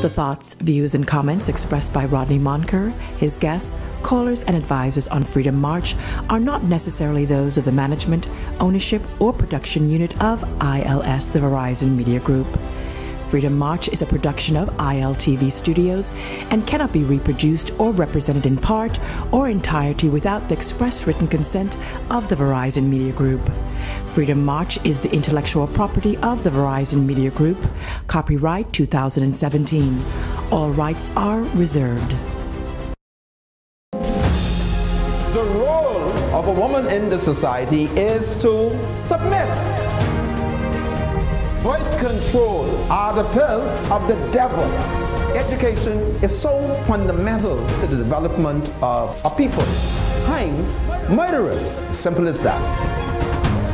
The thoughts, views, and comments expressed by Rodney Monker, his guests, callers, and advisors on Freedom March are not necessarily those of the management, ownership, or production unit of ILS, the Verizon Media Group. Freedom March is a production of ILTV Studios and cannot be reproduced or represented in part or entirety without the express written consent of the Verizon Media Group. Freedom March is the intellectual property of the Verizon Media Group. Copyright 2017. All rights are reserved. The role of a woman in the society is to submit. Birth control are the pills of the devil. Education is so fundamental to the development of a people. I'm murderous. Simple as that.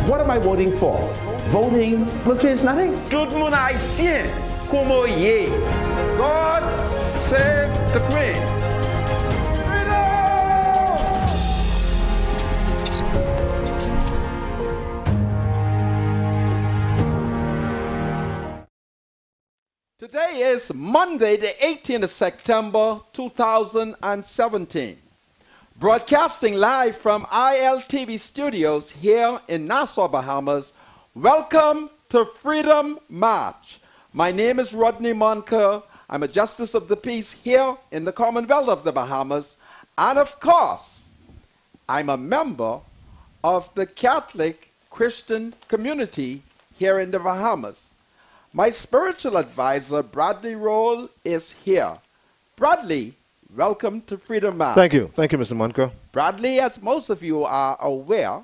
What am I voting for? Voting will change nothing. Tout le monde haïtien, como yé. God save the Queen. Today is Monday, the 18th of September, 2017. Broadcasting live from ILTV Studios here in Nassau, Bahamas. Welcome to Freedom March. My name is Rodney Monker. I'm a Justice of the Peace here in the Commonwealth of the Bahamas. And of course, I'm a member of the Catholic Christian community here in the Bahamas. My spiritual advisor, Bradley Roll, is here. Bradley, welcome to Freedom March. Thank you. Thank you, Mr. Monker. Bradley, as most of you are aware,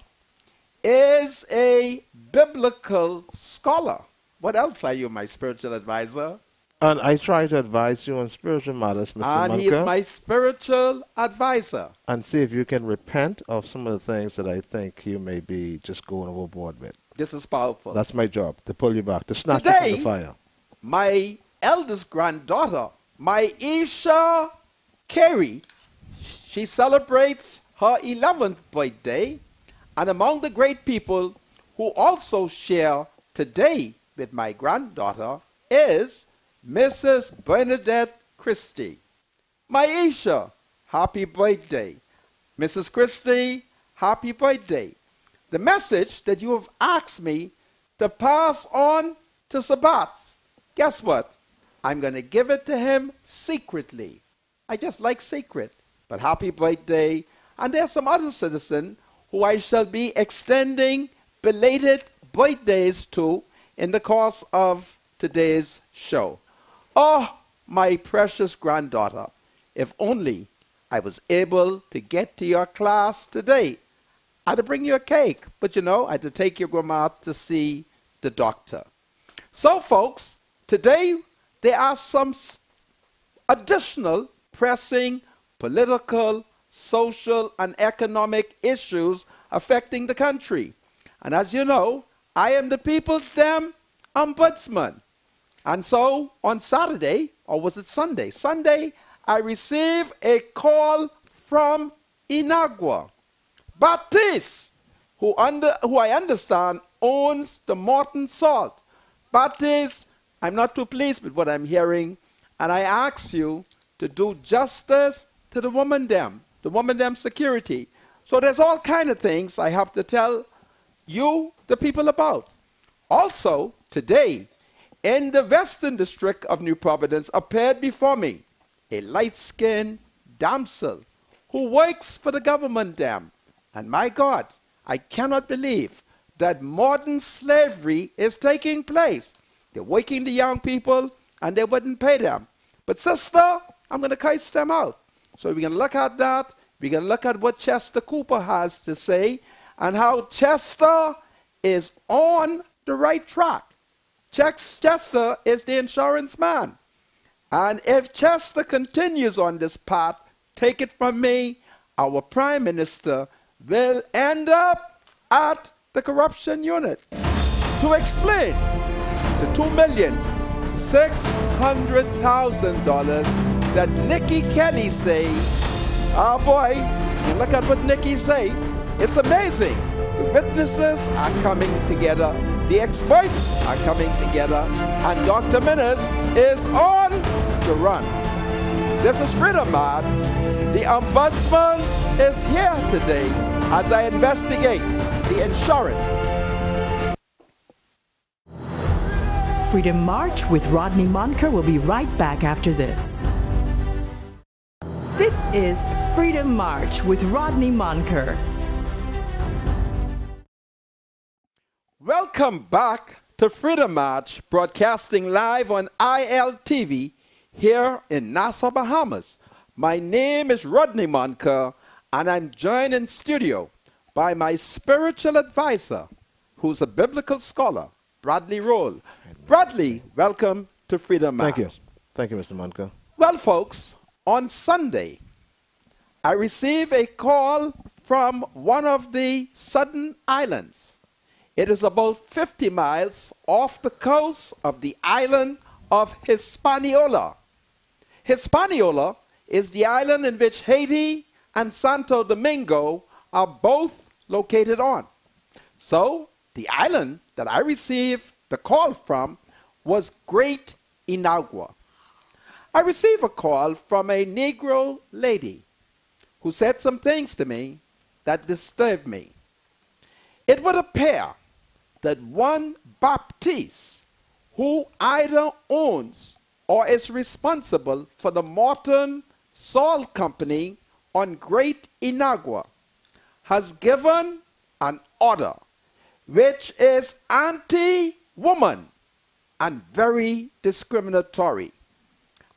is a biblical scholar. What else are you, my spiritual advisor? And I try to advise you on spiritual matters, Mr. Monker. And he is my spiritual advisor. And see if you can repent of some of the things that I think you may be just going overboard with. This is powerful. That's my job, to pull you back, to snatch you from the fire. My eldest granddaughter, my Isha Carey, she celebrates her 11th birthday. And among the great people who also share today with my granddaughter is Mrs. Bernadette Christie. My Isha, happy birthday. Mrs. Christie, happy birthday. The message that you have asked me to pass on to Sabbats, guess what? I'm going to give it to him secretly. I just like secret. But happy birthday. And there's some other citizens who I shall be extending belated birthdays to in the course of today's show. Oh, my precious granddaughter, if only I was able to get to your class today. I had to bring you a cake, but you know, I had to take your grandma to see the doctor. So, folks, today there are some additional pressing political, social, and economic issues affecting the country. And as you know, I am the People's Damn Ombudsman. And so, on Saturday, or was it Sunday? Sunday, I received a call from Inagua. Baptiste, who I understand owns the Morton Salt. Baptiste, I'm not too pleased with what I'm hearing, and I ask you to do justice to the woman them security. So there's all kind of things I have to tell you, the people, about. Also, today, in the Western District of New Providence, appeared before me a light-skinned damsel who works for the government dam. And my God, I cannot believe that modern slavery is taking place. They're working the young people and they wouldn't pay them. But sister, I'm going to curse them out. So we're going to look at that. We're going to look at what Chester Cooper has to say and how Chester is on the right track. Chester is the insurance man. And if Chester continues on this path, take it from me, our Prime Minister will end up at the corruption unit. To explain the $2,600,000 that Nikki Kelly say, oh boy, you look at what Nikki say, it's amazing. The witnesses are coming together, the experts are coming together, and Dr. Minnis is on to run. This is Freedom Mart. The Ombudsman is here today as I investigate the insurance. Freedom March with Rodney Monker will be right back after this. This is Freedom March with Rodney Monker. Welcome back to Freedom March, broadcasting live on ILTV here in Nassau, Bahamas. My name is Rodney Monker, and I'm joined in studio by my spiritual advisor, who's a biblical scholar, Bradley Roll. Bradley, welcome to Freedom March. Thank you. Thank you, Mr. Monker. Well, folks, on Sunday, I received a call from one of the southern islands. It is about 50 miles off the coast of the island of Hispaniola. Hispaniola is the island in which Haiti and Santo Domingo are both located on. So, the island that I received the call from was Great Inagua. I received a call from a Negro lady who said some things to me that disturbed me. It would appear that one Baptiste, who either owns or is responsible for the Morton Salt Company on Great Inagua, has given an order which is anti-woman and very discriminatory.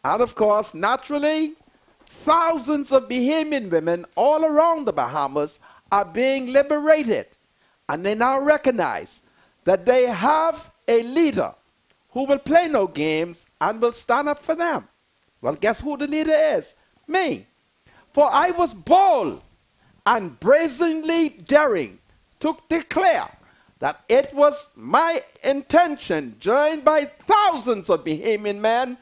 And of course, naturally, thousands of Bahamian women all around the Bahamas are being liberated. And they now recognize that they have a leader who will play no games and will stand up for them. Well, guess who the leader is? Me. For I was bold and brazenly daring to declare that it was my intention, joined by thousands of Bahamian men,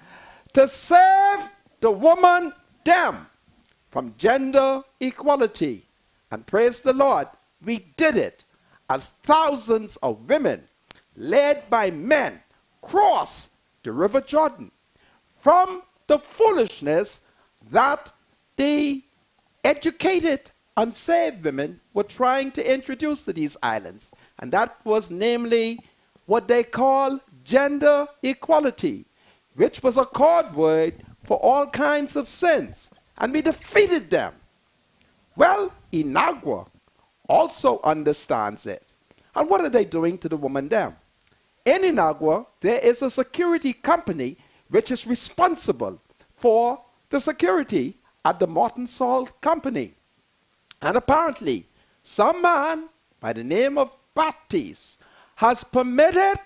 to save the woman them from gender equality. And praise the Lord, we did it as thousands of women, led by men, crossed the River Jordan from the foolishness that the educated, unsaved women were trying to introduce to these islands. And that was namely what they call gender equality, which was a code word for all kinds of sins. And we defeated them. Well, Inagua also understands it. And what are they doing to the woman there? In Inagua, there is a security company which is responsible for the security at the Morton Salt Company. And apparently, some man by the name of Baptiste has permitted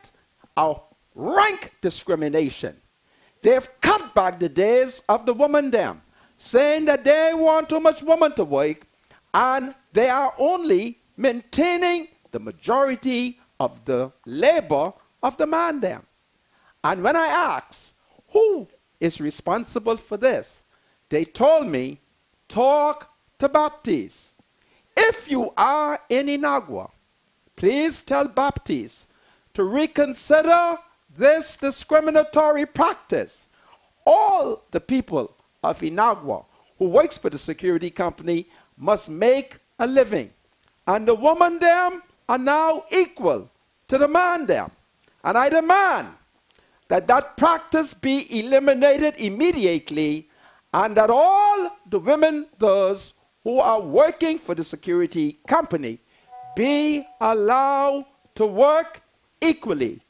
a rank discrimination. They've cut back the days of the woman them, saying that they want too much woman to work, and they are only maintaining the majority of the labor of the man them. And when I asked who is responsible for this, they told me, talk to Baptiste. If you are in Inagua, please tell Baptiste to reconsider this discriminatory practice. All the people of Inagua who works for the security company must make a living. And the woman them are now equal to the man them. And I demand that that practice be eliminated immediately, and that all the women, those who are working for the security company, be allowed to work equally.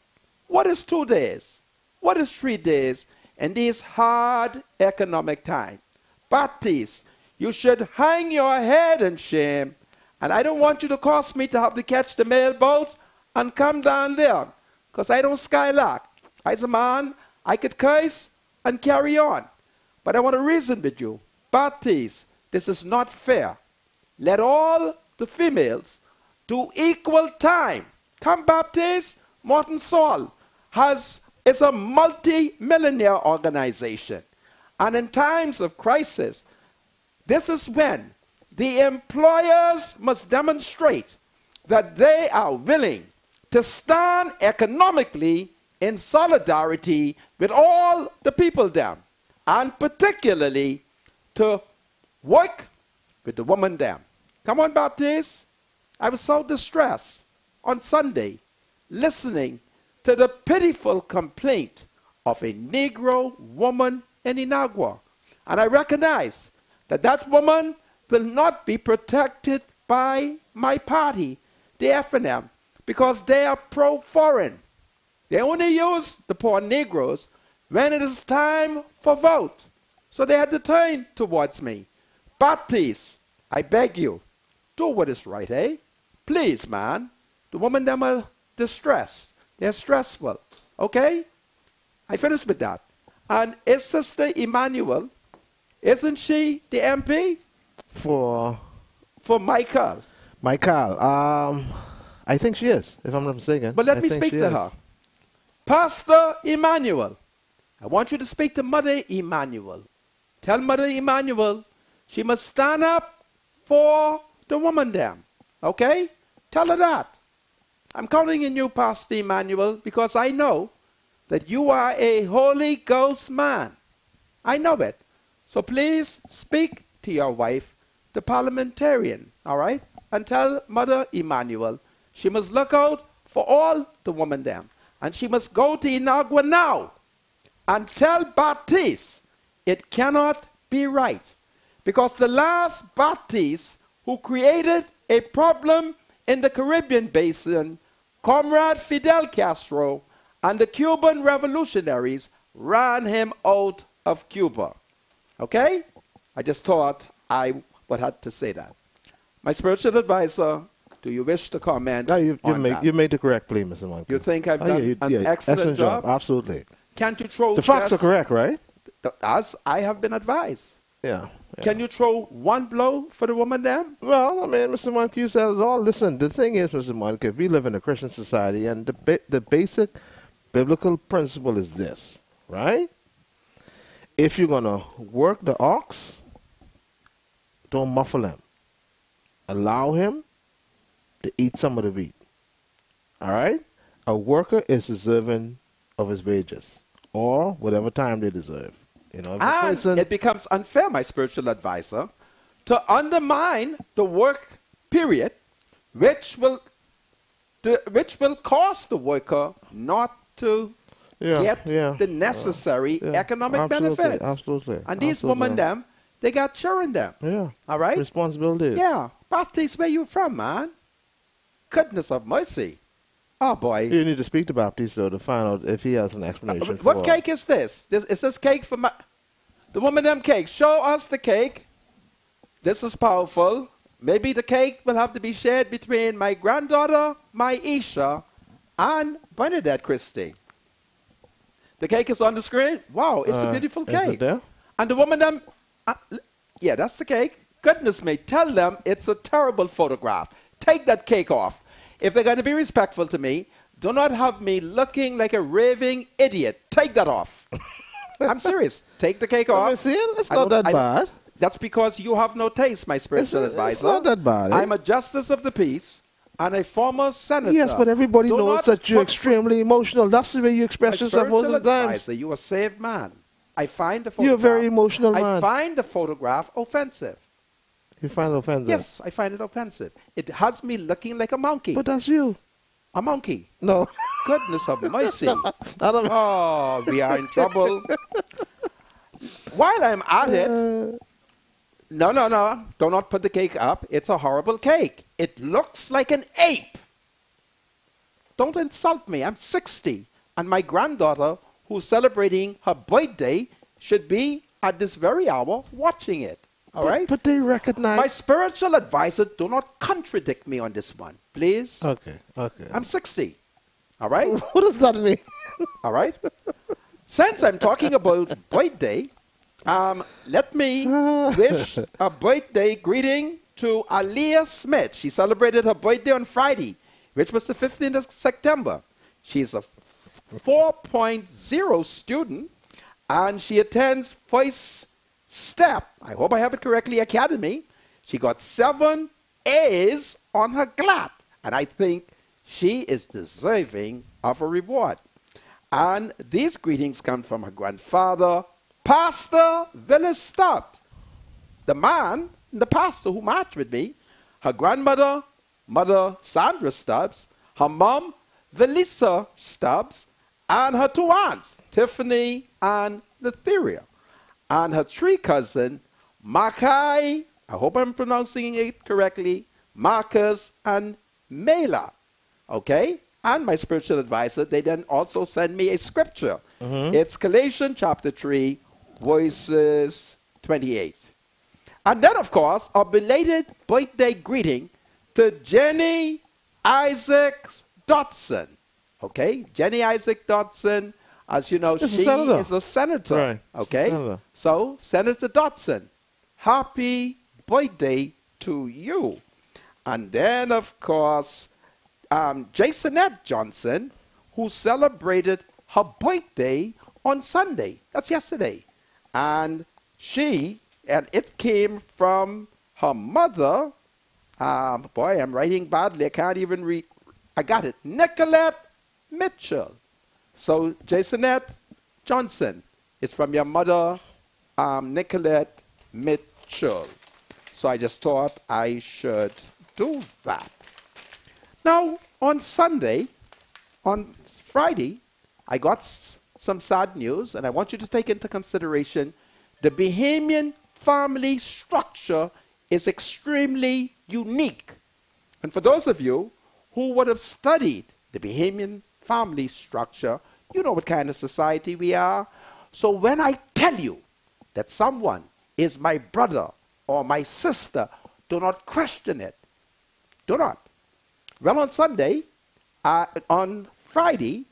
What is 2 days? What is 3 days in these hard economic times? Baptiste, you should hang your head in shame, and I don't want you to cost me to have to catch the mail boat and come down there, because I don't skylark. As a man, I could curse and carry on. But I want to reason with you. Baptiste, this is not fair. Let all the females do equal time. Come, Baptiste. Morton Salt is a multi-millionaire organization. And in times of crisis, this is when the employers must demonstrate that they are willing to stand economically in solidarity with all the people there. and particularly to work with the woman them. Come on, Baptist. I was so distressed on Sunday listening to the pitiful complaint of a Negro woman in Inagua. And I recognize that that woman will not be protected by my party, the FNM, because they are pro-foreign. They only use the poor Negroes when it is time for vote. So they had to turn towards me. Baptiste, I beg you, do what is right, eh? Please, man. The women them are distressed. They're stressful. Okay? I finished with that. And is Sister Emmanuel, isn't she the MP? For Michael. I think she is, if I'm not mistaken. But let me speak to her. Pastor Emmanuel, I want you to speak to Mother Emmanuel. Tell Mother Emmanuel she must stand up for the woman them. Okay? Tell her that. I'm counting on you, Pastor Emmanuel, because I know that you are a Holy Ghost man. I know it. So please speak to your wife, the parliamentarian, all right? And tell Mother Emmanuel she must look out for all the women them. And she must go to Inagua now and tell Baptiste it cannot be right. Because the last Baptiste who created a problem in the Caribbean basin, Comrade Fidel Castro and the Cuban revolutionaries ran him out of Cuba. Okay? I just thought I would have to say that. My spiritual advisor, do you wish to comment on that? You made the correct plea, Mr. Monkey. You think I've done an excellent job? Absolutely. Can't you throw the facts are correct, right? As I have been advised. Yeah. Can you throw one blow for the woman there? Well, I mean, Mr. Monkey, you said it all. Listen, the thing is, Mr. Monkey, we live in a Christian society, and the basic biblical principle is this, right? If you're going to work the ox, don't muffle him. Allow him to eat some of the wheat. All right? A worker is deserving of his wages or whatever time they deserve. You know, and it becomes unfair, my spiritual advisor, to undermine the work period, which will cause the worker not to get the necessary economic benefits. Absolutely. And these women, them, they got children them. Yeah. All right? Responsibilities. Yeah. Baptiste, where you from, man? Goodness of mercy. Oh, boy. You need to speak to Baptiste, though, to find out if he has an explanation. What cake is this? Is this cake for the woman them cake? Show us the cake. This is powerful. Maybe the cake will have to be shared between my granddaughter, Maisha, and Bernadette Christie. The cake is on the screen. Wow, it's a beautiful cake. Is it there? And the woman them, yeah, that's the cake. Goodness me, tell them it's a terrible photograph. Take that cake off. If they're going to be respectful to me, do not have me looking like a raving idiot. Take that off. I'm serious. Take the cake off. See, it's not that bad. That's because you have no taste, my spiritual advisor. It's not that bad. I'm a justice of the peace and a former senator. Yes, but everybody knows that you're extremely emotional. That's the way you express yourself most of the time. Advisor, you are a saved man. I find the photograph. You're a very emotional man. I find the photograph offensive. You find it offensive? Yes, I find it offensive. It has me looking like a monkey. But that's you. A monkey? No. Goodness of mercy. Oh, we are in trouble. While I'm at it, no. Do not put the cake up. It's a horrible cake. It looks like an ape. Don't insult me. I'm 60. And my granddaughter, who's celebrating her birthday, should be at this very hour watching it. All right? But they recognize... My spiritual advisor, do not contradict me on this one, please. Okay. I'm 60. All right? What does that mean? All right? Since I'm talking about birthday, let me wish a birthday greeting to Aliyah Smith. She celebrated her birthday on Friday, which was the 15th of September. She's a 4.0 student, and she attends First Step, I hope I have it correctly, Academy. She got 7 A's on her GLAT, and I think she is deserving of a reward. And these greetings come from her grandfather, Pastor Willis Stubbs, the man, the pastor who marched with me, her grandmother, Mother Sandra Stubbs, her mom, Velisa Stubbs, and her two aunts, Tiffany and Netheria, and her three cousins, Makai, I hope I'm pronouncing it correctly, Marcus and Mela, okay? And my spiritual advisor, they then also send me a scripture. It's Galatians chapter 3, verses 28. And then, of course, a belated birthday greeting to Jenny Isaac Dodson. Okay? Jenny Isaac Dodson, as you know, she is a senator. Right. Okay? Senator. So, Senator Dodson, happy birthday to you. And then, of course, Jasonette Johnson, who celebrated her birthday on Sunday. That's yesterday. And it came from her mother. Boy, I'm writing badly. I can't even read. I got it. Nicolette Mitchell. So, Jasonette Johnson is from your mother, Nicolette Mitchell. So I just thought I should do that. Now, on Friday, I got some sad news, and I want you to take into consideration the Bahamian family structure is extremely unique. And for those of you who would have studied the Bahamian family structure, you know what kind of society we are. So when I tell you that someone is my brother or my sister, do not question it. Do not. Well, on Friday,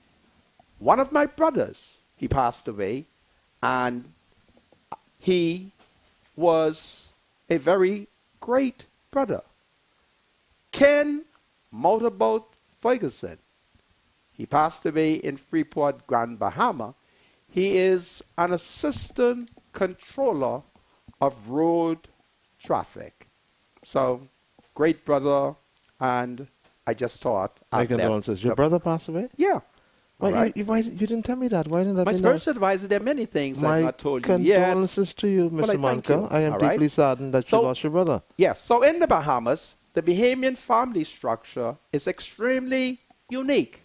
one of my brothers, he passed away, and he was a very great brother. Ken Motorboat Ferguson. He passed away in Freeport, Grand Bahama. He is an assistant controller of road traffic. So, great brother, and I just thought... My condolences. Your brother passed away? Yeah. Why, Right. you didn't tell me that. Why didn't that My be spiritual advisor, there are many things I've not told you yet. My condolences to you, Well, Mr. thank you. Monka. I am All right. deeply saddened that you lost your brother. Yes. So in the Bahamas, the Bahamian family structure is extremely unique.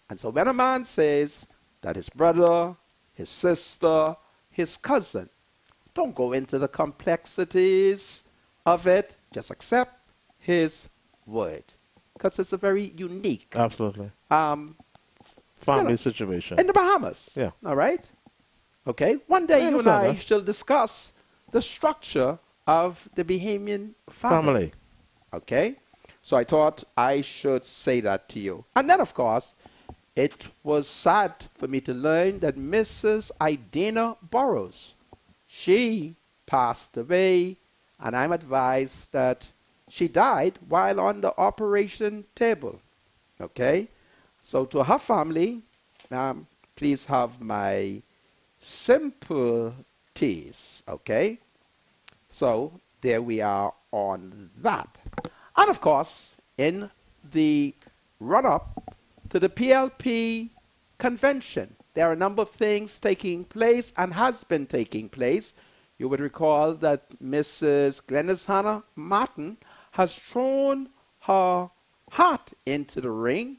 And so when a man says that his brother, his sister, his cousin, don't go into the complexities of it. Just accept his word. Because it's a very unique Absolutely. family situation. in the Bahamas. Yeah. All right? Okay? One day you and I that. shall discuss the structure of the Bahamian family. Okay? So I thought I should say that to you. And then, of course, it was sad for me to learn that Mrs. Idana Burrows, she passed away, and I'm advised that she died while on the operation table. Okay? So to her family, please have my sympathies. Okay? So there we are on that. And of course, in the run-up to the PLP convention, there are a number of things taking place and has been taking place. You would recall that Mrs. Glennis Hannah Martin has thrown her hat into the ring.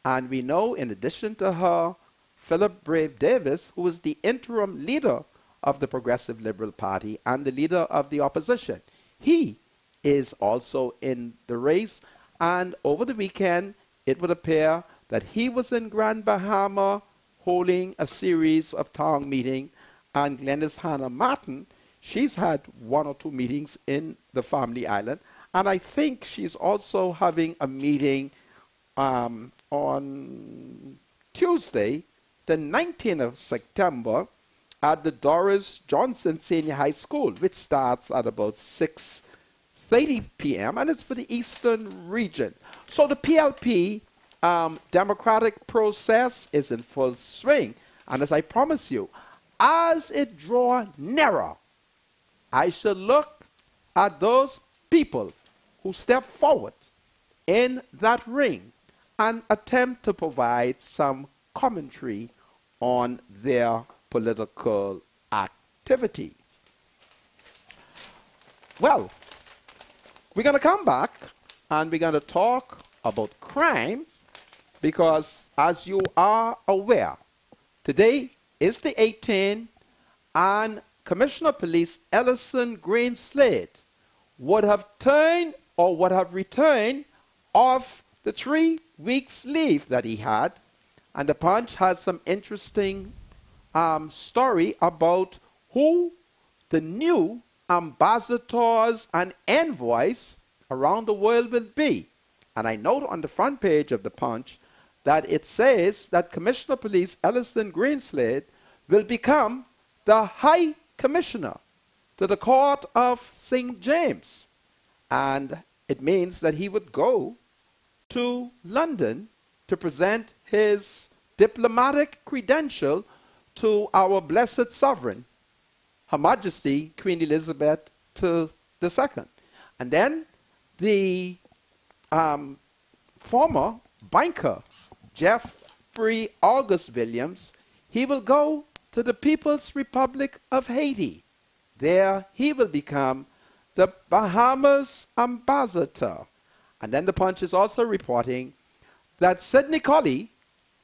And we know, in addition to her, Philip Brave Davis, who is the interim leader of the Progressive Liberal Party and the leader of the opposition, he is also in the race. And over the weekend, it would appear that he was in Grand Bahama holding a series of town meetings. And Glennis Hannah Martin, she's had one or two meetings in the Family Island. And I think she's also having a meeting on Tuesday, the 19th of September, at the Doris Johnson Senior High School, which starts at about 6:30 p.m. and it's for the Eastern region. So the PLP democratic process is in full swing. And as I promise you, as it draws nearer, I shall look at those people who step forward in that ring and attempt to provide some commentary on their political activities. Well, we're going to come back and we're going to talk about crime because, as you are aware, today is the 18th and Commissioner of Police Ellison Greenslade would have turned or would have returned off the 3 weeks leave that he had. And the Punch has some interesting story about who the new ambassadors and envoys around the world will be. And I note on the front page of the Punch that it says that Commissioner of Police Ellison Greenslade will become the High Commissioner to the Court of St. James. And it means that he would go to London to present his diplomatic credential to our blessed sovereign, Her Majesty Queen Elizabeth II. And then the former banker, Jeffrey August Williams, he will go to the People's Republic of Haiti. There he will become the Bahamas ambassador. And then the Punch is also reporting that Sidney Colley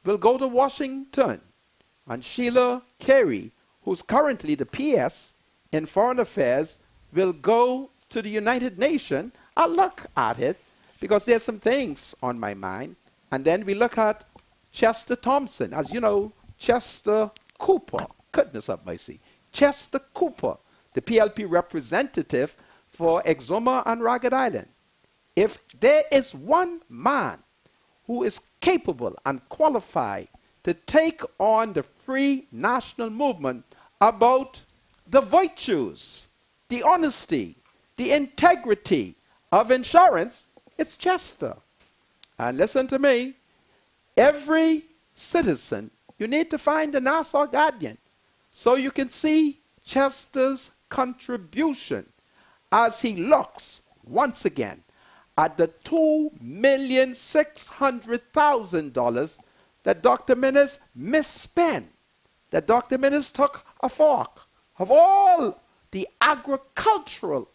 will go to Washington, and Sheila Carey, who's currently the PS in Foreign Affairs, will go to the United Nations. I'll look at it because there's some things on my mind. And then we look at Chester Thompson. As you know, Chester Cooper, goodness of mercy, Chester Cooper, the PLP representative for Exuma and Ragged Island. If there is one man who is capable and qualified to take on the free national movement about the virtues, the honesty, the integrity of insurance, it's Chester. And listen to me, every citizen, you need to find the Nassau Guardian so you can see Chester's contribution as he looks once again at the $2,600,000 that Dr. Minnis misspent, that Dr. Minnis took a fork of all the agricultural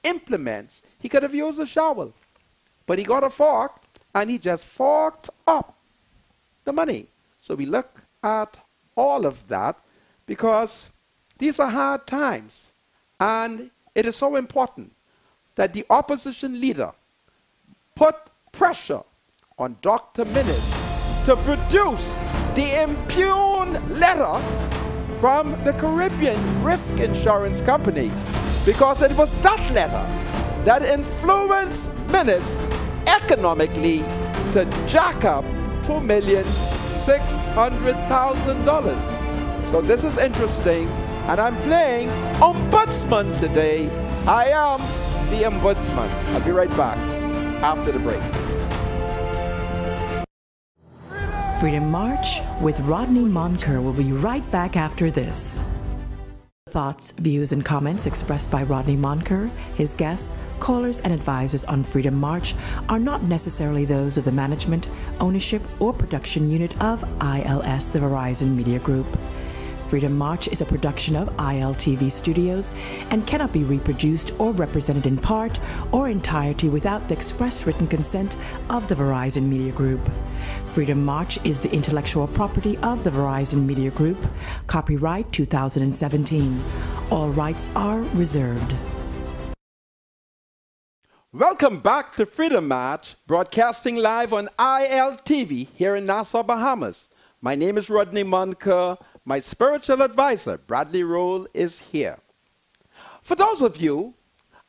implements. He could have used a shovel, but he got a fork and he just forked up the money. So we look at all of that because these are hard times, and it is so important that the opposition leader put pressure on Dr. Minnis to produce the impugned letter from the Caribbean Risk Insurance Company, because it was that letter that influenced Minnis economically to jack up $2,600,000. So this is interesting, and I'm playing Ombudsman today. I am the Ombudsman. I'll be right back after the break. Freedom March with Rodney Monker will be right back after this. Thoughts, views, and comments expressed by Rodney Monker, his guests, callers, and advisors on Freedom March are not necessarily those of the management, ownership, or production unit of ILS, the Verizon Media Group. Freedom March is a production of ILTV Studios and cannot be reproduced or represented in part or entirety without the express written consent of the Verizon Media Group. Freedom March is the intellectual property of the Verizon Media Group. Copyright 2017. All rights are reserved. Welcome back to Freedom March, broadcasting live on ILTV here in Nassau, Bahamas. My name is Rodney Monker. My spiritual advisor, Bradley Roll, is here. For those of you,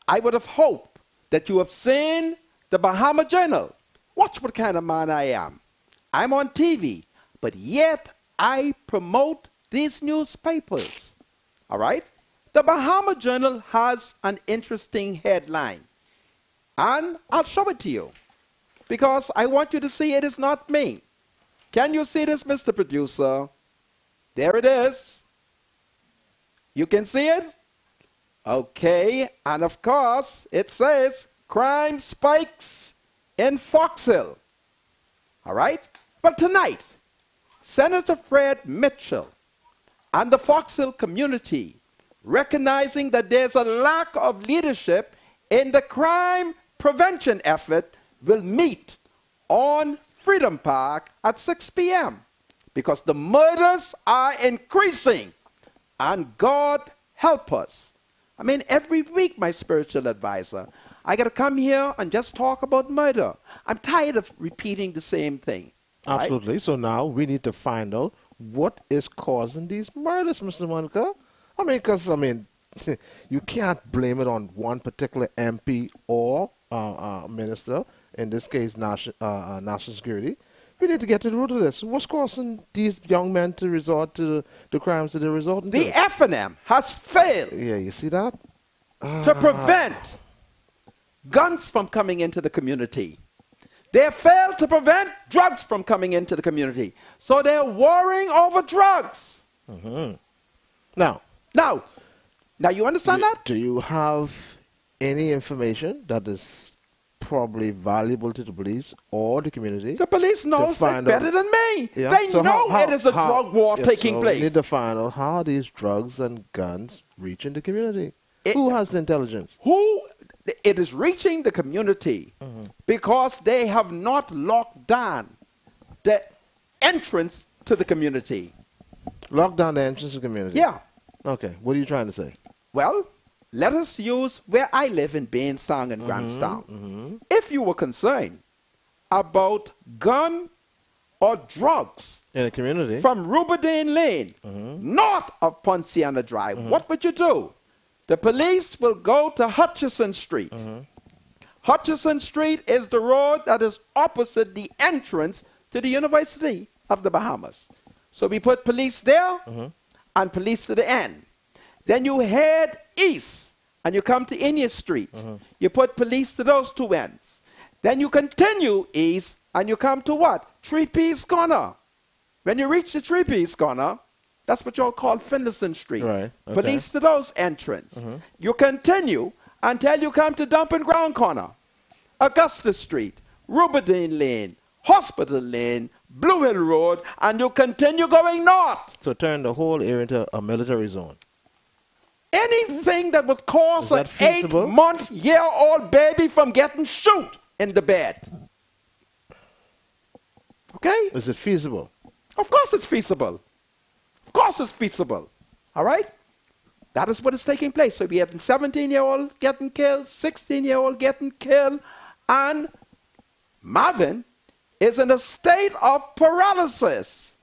I would have hoped that you have seen the Bahama Journal. Watch what kind of man I am. I'm on TV, but yet I promote these newspapers. All right? The Bahama Journal has an interesting headline, and I'll show it to you because I want you to see it is not me. Can you see this, Mr. Producer? There it is. You can see it? Okay, and of course, it says, crime spikes in Fox Hill. All right? But tonight, Senator Fred Mitchell and the Fox Hill community recognizing that there's a lack of leadership in the crime prevention effort, will meet on Freedom Park at 6 p.m. because the murders are increasing. And God help us. I mean, every week, my spiritual advisor, I got to come here and just talk about murder. I'm tired of repeating the same thing. Right? Absolutely. So now we need to find out what is causing these murders, Mr. Monica. I mean, because, you can't blame it on one particular MP or minister, in this case, national security. We need to get to the root of this. What's causing these young men to resort to the crimes that they're resorting to? The F&M has failed. Yeah, you see that? To prevent guns from coming into the community. They have failed to prevent drugs from coming into the community. So they're warring over drugs. Mm-hmm. Now, you understand that? Do you have any information that is probably valuable to the police or the community? The police knows it better than me. Yeah. They So know how- it is a drug war taking so place. We need to find out how these drugs and guns reaching the community. Who has the intelligence? It is reaching the community because they have not locked down the entrance to the community. Lock down the entrance to the community? Yeah. Okay. What are you trying to say? Well, let us use where I live in Bainstown and Grantstown. If you were concerned about gun or drugs In the community? from Ruberdine Lane, north of Ponciana Drive, what would you do? The police will go to Hutchison Street. Hutchison Street is the road that is opposite the entrance to the University of the Bahamas. So we put police there and police to the end. Then you head east and you come to India Street. You put police to those two ends. Then you continue east and you come to what? Three Peas Corner. When you reach the Three Peas Corner, that's what y'all call Finlayson Street. Right. Okay. Police to those entrance. You continue until you come to Dumping Ground Corner, Augusta Street, Ruberdine Lane, Hospital Lane, Blue Hill Road, and you continue going north. So turn the whole area into a military zone. Anything that would cause Is an that feasible? 8-month-year-old baby from getting shoot in the bed. Okay? Is it feasible? Of course it's feasible. Of course it's feasible. All right? That is what is taking place. So we have a 17-year-old getting killed, 16-year-old getting killed, and Marvin is in a state of paralysis.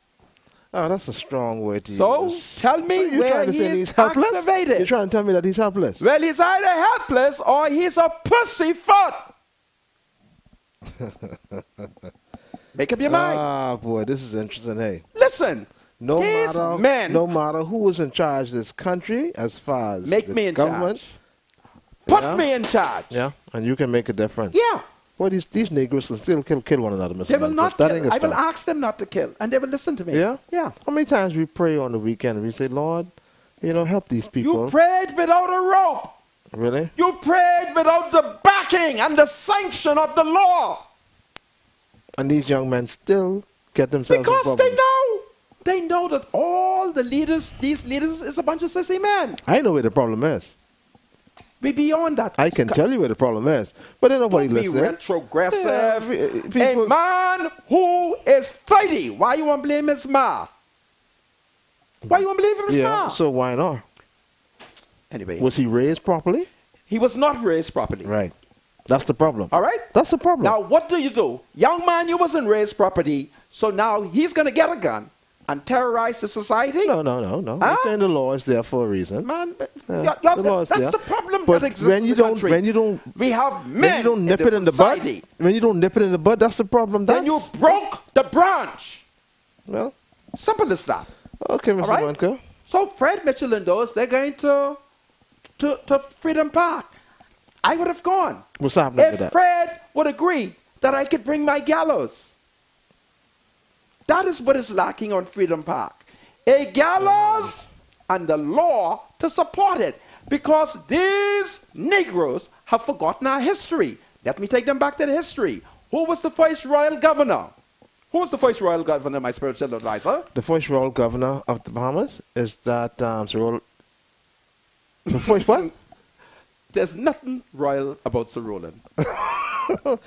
Oh, that's a strong word to So use. tell me you're where trying to say he's he's helpless? activated. You're trying to tell me that he's helpless? Well, he's either helpless or he's a pussyfoot. Make up your mind. Ah, boy, this is interesting. Hey, Listen, no these matter, men no matter who was in charge of this country, as far as make the me in government, charge. Put Yeah. me in charge. yeah, and you can make a difference. Yeah. Well, these Negroes can still kill one another, Mr. They will Manfred. not That kill. ain't gonna I will stop. ask them not to kill, and they will listen to me. Yeah? Yeah. How many times we pray on the weekend and we say, Lord, help these people? You prayed without a rope. Really? You prayed without the backing and the sanction of the law. And these young men still get themselves in Because problems. they know that all the leaders, these leaders, is a bunch of sissy men. I know where the problem is. We beyond that. I can tell you where the problem is, but then nobody Don't be listens. retrogressive. Yeah, people- A man who is 30, why you want to blame his ma? Why you want to blame his ma? So why not? Anyway, Was he raised properly? he was not raised properly. Right. That's the problem. All right? That's the problem. Now, what do? Young man, you wasn't raised properly, so now he's going to get a gun and terrorize the society? No. Huh? You're saying the law is there for a reason. Man, Yeah, the law is that's there. the problem But that exists when you in the don't- country. when you don't- we have When men you don't nip in it in the bud, society. when you don't nip it in the bud, that's the problem. Then you broke the branch. Well, Simple as that. okay, Mr. All right? Manka. So Fred Mitchell and those, they're going to Freedom Park. I would have gone. What's happening with If that? Fred would agree that I could bring my gallows. That is what is lacking on Freedom Park. A gallows and the law to support it. Because these Negroes have forgotten our history. Let me take them back to the history. Who was the first royal governor? Who was the first royal governor, my spiritual advisor? The first royal governor of the Bahamas is that The first what? There's nothing royal about Sir Roland. The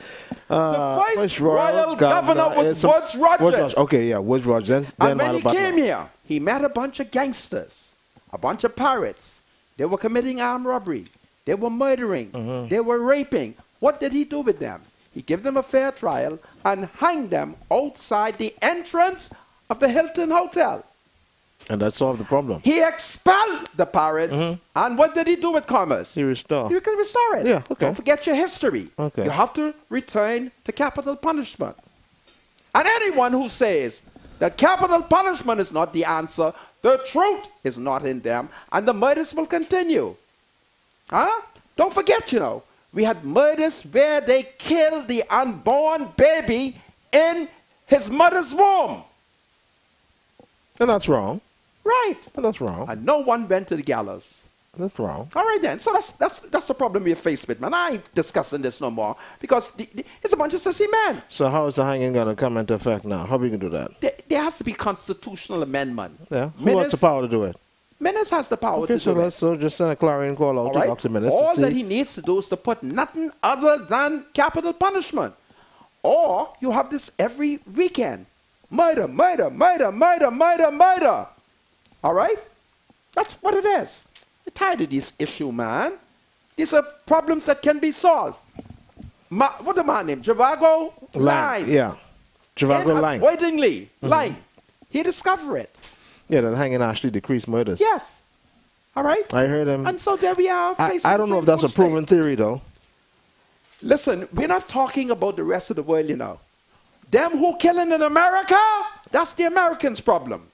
first royal governor was Woodes Rogers. Okay, yeah, Woodes Rogers. And when he came here, he met a bunch of gangsters, a bunch of pirates. They were committing armed robbery. They were murdering. They were raping. What did he do with them? He gave them a fair trial and hanged them outside the entrance of the Hilton Hotel. And that solved the problem. He expelled the pirates. And what did he do with commerce? He restored. You can restore it. Yeah, okay. Don't forget your history. Okay. You have to return to capital punishment. And anyone who says that capital punishment is not the answer, the truth is not in them, and the murders will continue. Huh? Don't forget, you know, we had murders where they killed the unborn baby in his mother's womb. And that's wrong. Right. And that's wrong. And no one went to the gallows. That's wrong. All right then. So that's the problem we're faced with, man. I ain't discussing this no more because it's a bunch of sissy men. So how is the hanging going to come into effect now? How are we going to do that? There has to be constitutional amendment. Yeah. Who has the power to do it? Menace has the power to do it. So just send a clarion call out to Dr. Menace. All that he needs to do is to put nothing other than capital punishment. Or you have this every weekend. Murder, murder, murder, murder, murder, murder. All right? That's what it is. I'm tired of this issue, man. These are problems that can be solved. What's the man name? Javago Line. Yeah. Javago Line. Unavoidingly. Line. He discovered it. Yeah, that hanging actually decreased murders. Yes. All right? I heard him. And so there we are. I don't know if that's a proven theory, though. Listen, we're not talking about the rest of the world, you know. Them who killing in America, that's the Americans' problem.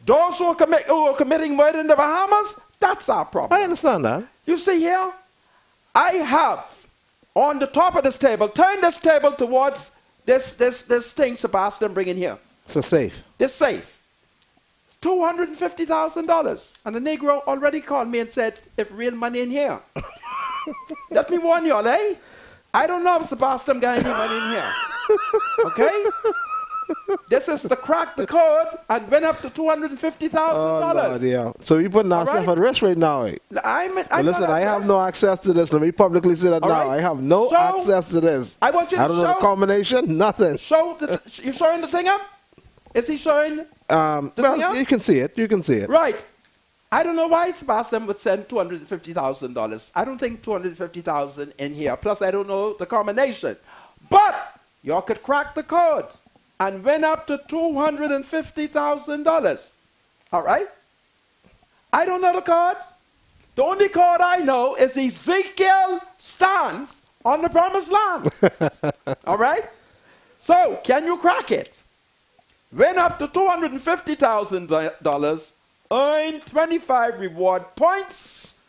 Those who are committing murder in the Bahamas, that's our problem. I understand that. You see here, I have on the top of this table, turn this table towards this thing Sebastian bring in here. It's a safe. This safe. It's $250,000. And the Negro already called me and said, if real money in here. Let me warn you all, eh? I don't know if Sebastian got any money in here. Okay? This is to crack the code and went up to $250,000. Oh, yeah. So you putting ourselves at risk right now, eh? Listen, I have no access to this. Let me publicly say that now. I have no access to this. I want you to I don't know the combination, nothing. You showing the thing up? Is he showing the thing up? You can see it. You can see it. Right. I don't know why Sebastian would send $250,000. I don't think $250,000 in here. Plus, I don't know the combination. But y'all could crack the code and went up to $250,000. All right? I don't know the code. The only code I know is Ezekiel stands on the promised land. All right? So, can you crack it? Went up to $250,000. Earn 25 reward points.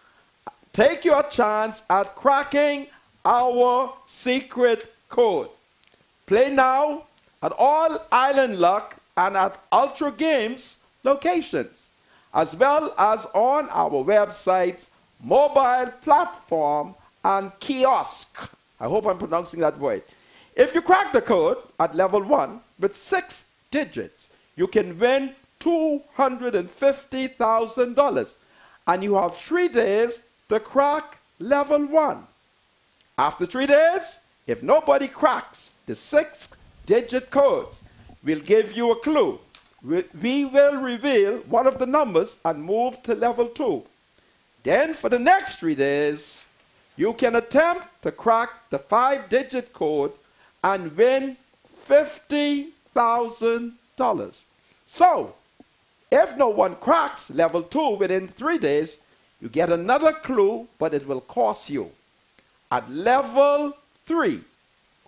Take your chance at cracking our secret code. Play now at all Island Luck and at Ultra Games locations, as well as on our websites, mobile platform, and kiosk. I hope I'm pronouncing that word. If you crack the code at level 1 with 6 digits, you can win $250,000, and you have 3 days to crack level 1. After 3 days, if nobody cracks the 6-digit codes, we'll give you a clue. We will reveal one of the numbers and move to level 2. Then for the next 3 days, you can attempt to crack the 5-digit code and win $50,000. So, if no one cracks level 2 within 3 days, you get another clue, but it will cost you. At level 3,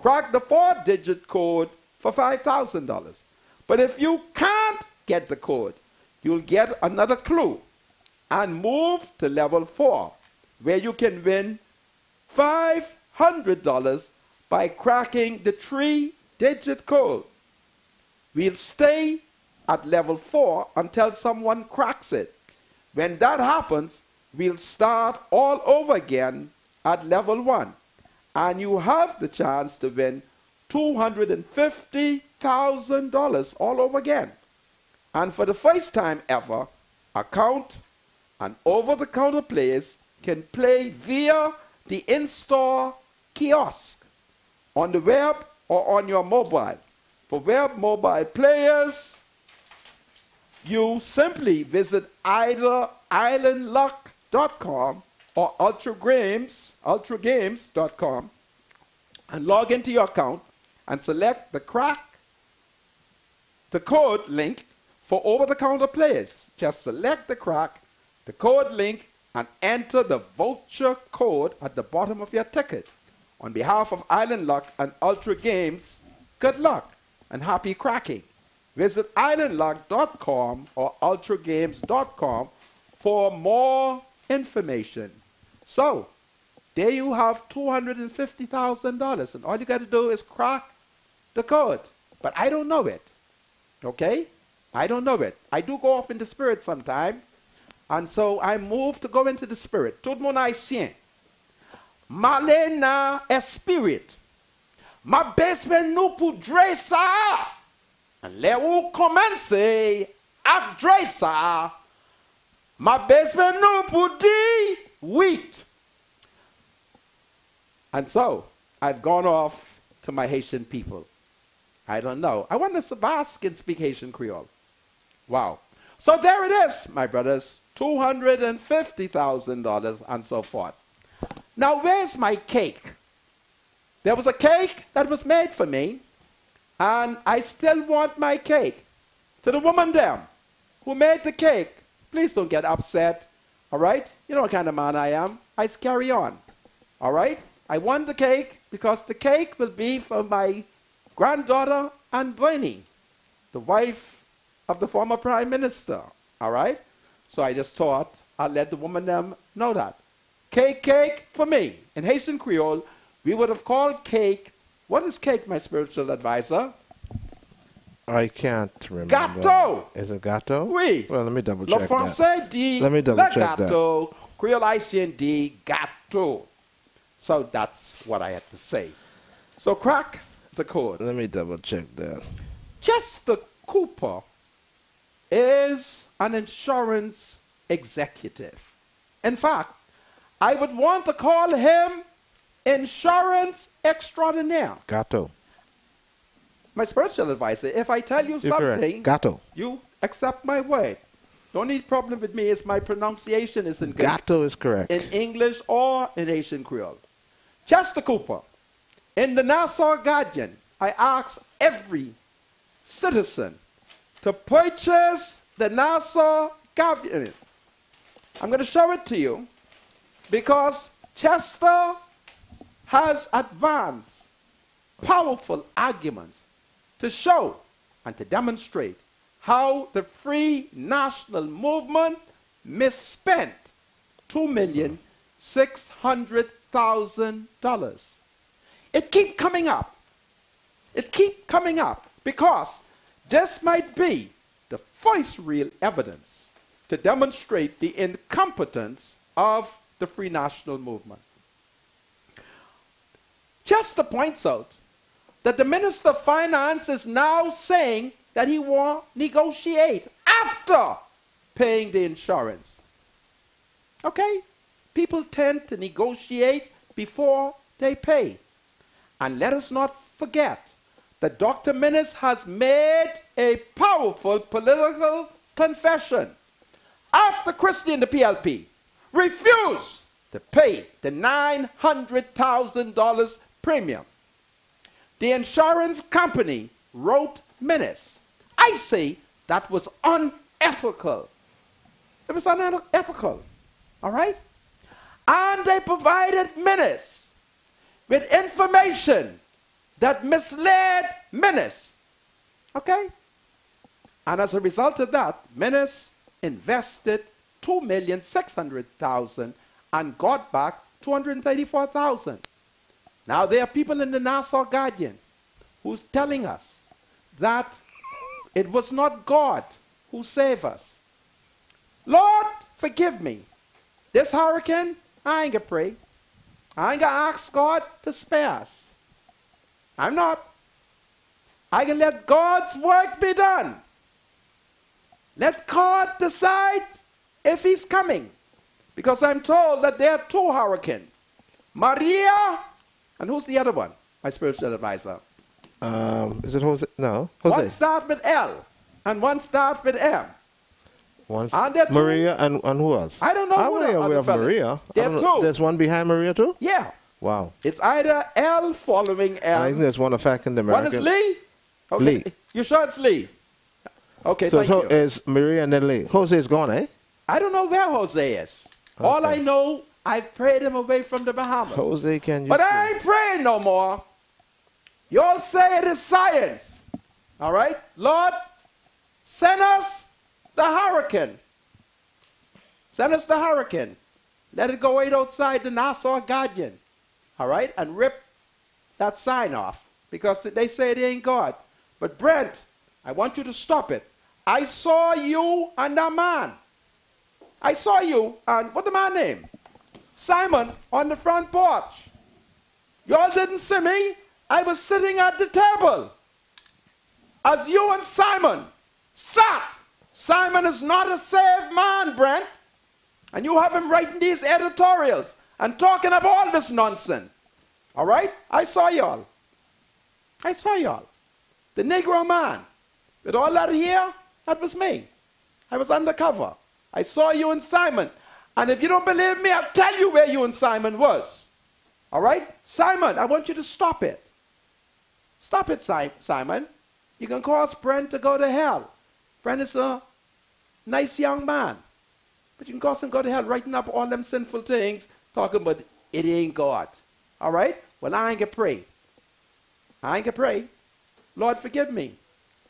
crack the 4-digit code for $5,000. But if you can't get the code, you'll get another clue and move to level 4, where you can win $500 by cracking the 3-digit code. We'll stay at level 4 until someone cracks it. When that happens, we'll start all over again at level 1. And you have the chance to win $250,000 all over again. And for the first time ever, account and over-the-counter players can play via the in-store kiosk on the web or on your mobile. For web mobile players, you simply visit either islandluck.com or ultragames.com and log into your account and select the code link for over-the-counter players. Just select the code link, and enter the voucher code at the bottom of your ticket. On behalf of Island Luck and Ultra Games, good luck and happy cracking. Visit islandluck.com or ultragames.com for more information. So, there you have $250,000, and all you got to do is crack the code. But I don't know it. Okay? I don't know it. I do go off in the spirit sometimes. And so I moved to go into the spirit. Tout le monde haïtien. Malé na esprit. Ma besmen nou pou dre sa. Le ou komanse ak dre sa. Ma besmen nou pou di wheat. And so I've gone off to my Haitian people. I don't know. I wonder if Sebas can speak Haitian Creole. Wow. So there it is, my brothers. $250,000 and so forth. Now, where's my cake? There was a cake that was made for me, and I still want my cake. To the woman there who made the cake, please don't get upset, all right? You know what kind of man I am. I carry on, all right? I want the cake because the cake will be for my granddaughter and Bernie, the wife of the former prime minister, all right? So I just thought I'd let the woman them know that. Cake for me. In Haitian Creole, we would have called cake. What is cake, my spiritual advisor? I can't remember. Gâteau. Is it gâteau? Oui. Well, let me double check Le that. français dit Let me double le check gâteau. Creole Haitian dit gâteau. So that's what I had to say. So crack the code. Let me double check that. Chester Cooper is an insurance executive. In fact, I would want to call him insurance extraordinaire. Gâteau. My spiritual advisor, if I tell you You're correct. something, Gâteau. you accept my word. Don't need problem with me. It's my pronunciation isn't good. Gâteau is correct. In English or in Haitian Creole. Chester Cooper. In the Nassau Guardian, I asked every citizen to purchase the Nassau Guardian. I'm going to show it to you because Chester has advanced powerful arguments to show and to demonstrate how the Free National Movement misspent $2,600,000. It keeps coming up. It keeps coming up because this might be the first real evidence to demonstrate the incompetence of the Free National Movement. Chester points out that the Minister of Finance is now saying that he won't negotiate after paying the insurance. Okay? People tend to negotiate before they pay. And let us not forget that Dr. Minnis has made a powerful political confession. After Christie and the PLP refused to pay the $900,000 premium, the insurance company wrote Minnis. I say that was unethical. It was unethical. All right? And they provided Minnis with information that misled Minnis. Okay? And as a result of that, Minnis invested $2,600,000 and got back $234,000. Now there are people in the Nassau Guardian who's telling us that it was not God who saved us. Lord, forgive me. This hurricane, I ain't gonna pray. I ain't gonna ask God to spare us. I'm not. I can let God's work be done. Let God decide if he's coming. Because I'm told that there are two hurricanes. Maria, and who's the other one? My spiritual advisor. Is it Jose? No, Jose. One starts with L, and one starts with M. Maria and who else? I don't know who the other of fellas. Maria. There are two. There's one behind Maria too? Yeah. Wow. It's either L following M. I think there's one affecting the American. One is Lee? Okay. Lee. You sure it's Lee? Okay, so thank you. it's Maria and then Lee. Jose is gone, eh? I don't know where Jose is. Okay. All I know, I prayed him away from the Bahamas. Jose, can you But see? I ain't praying no more. You all say it is science. All right? Lord, send us the hurricane. Send us the hurricane. Let it go right outside the Nassau Guardian. All right? And rip that sign off. Because they say it ain't God. But Brent, I want you to stop it. I saw you and that man. I saw you and what's the man's name? Simon on the front porch. Y'all didn't see me. I was sitting at the table. As you and Simon sat. Simon is not a saved man, Brent. And you have him writing these editorials and talking about all this nonsense. All right? I saw y'all. I saw y'all. The Negro man. With all that here, that was me. I was undercover. I saw you and Simon. And if you don't believe me, I'll tell you where you and Simon was. All right? Simon, I want you to stop it. Stop it, Simon. You can cause Brent to go to hell. Brent is a nice young man. But you can cause him to go to hell writing up all them sinful things, talking about it ain't God. All right? Well, I ain't going to pray. I ain't going to pray. Lord, forgive me.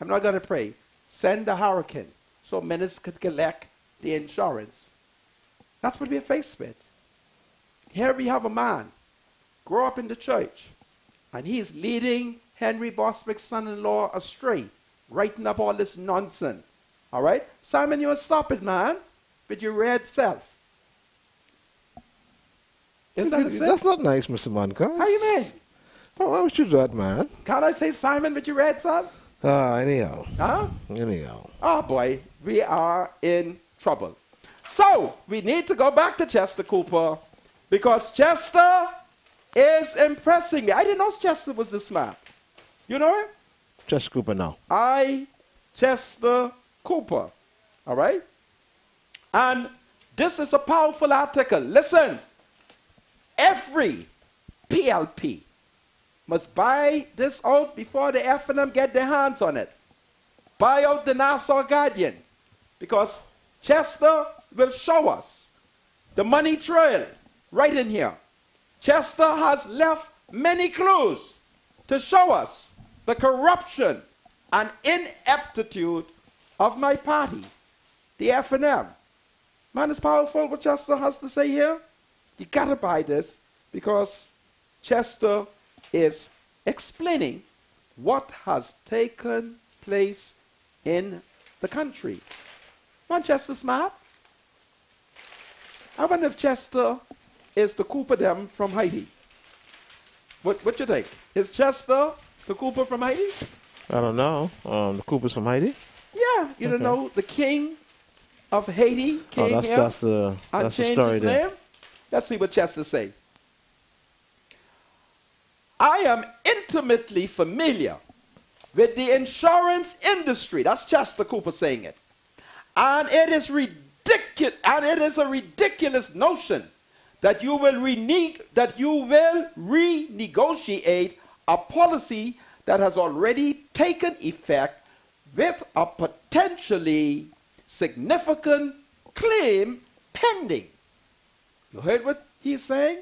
I'm not going to pray. Send the hurricane so ministers could collect the insurance. That's what we're faced with. Here we have a man, grow up in the church, and he's leading Henry Bostwick's son-in-law astray, writing up all this nonsense. All right? Simon, you must stop it, man, with your red self. Is that That's not nice, Mr. Moncur. How you mean? Why would you do that, man? Can't I say Simon with your red self? Anyhow. Huh? Anyhow. Oh boy, we are in trouble. So, we need to go back to Chester Cooper because Chester is impressing me. I didn't know Chester was this smart. You know him? Chester Cooper now. Chester Cooper. All right? And this is a powerful article. Listen, every PLP must buy this out before the F&M get their hands on it. Buy out the Nassau Guardian because Chester will show us the money trail right in here. Chester has left many clues to show us the corruption and ineptitude of my party, the F&M. Man, it's powerful what Chester has to say here. You gotta buy this because Chester is explaining what has taken place in the country. Manchester smart. I wonder if Chester is the Cooper them from Haiti. What you think? Is Chester the Cooper from Haiti? I don't know. The Coopers from Haiti? Yeah, you don't know the king of Haiti came here that's the changed story his there. name. Let's see what Chester say. I am intimately familiar with the insurance industry. That's Chester Cooper saying it. And it is ridiculous, and it is a ridiculous notion that you will renegotiate a policy that has already taken effect with a potentially significant claim pending. You heard what he's saying?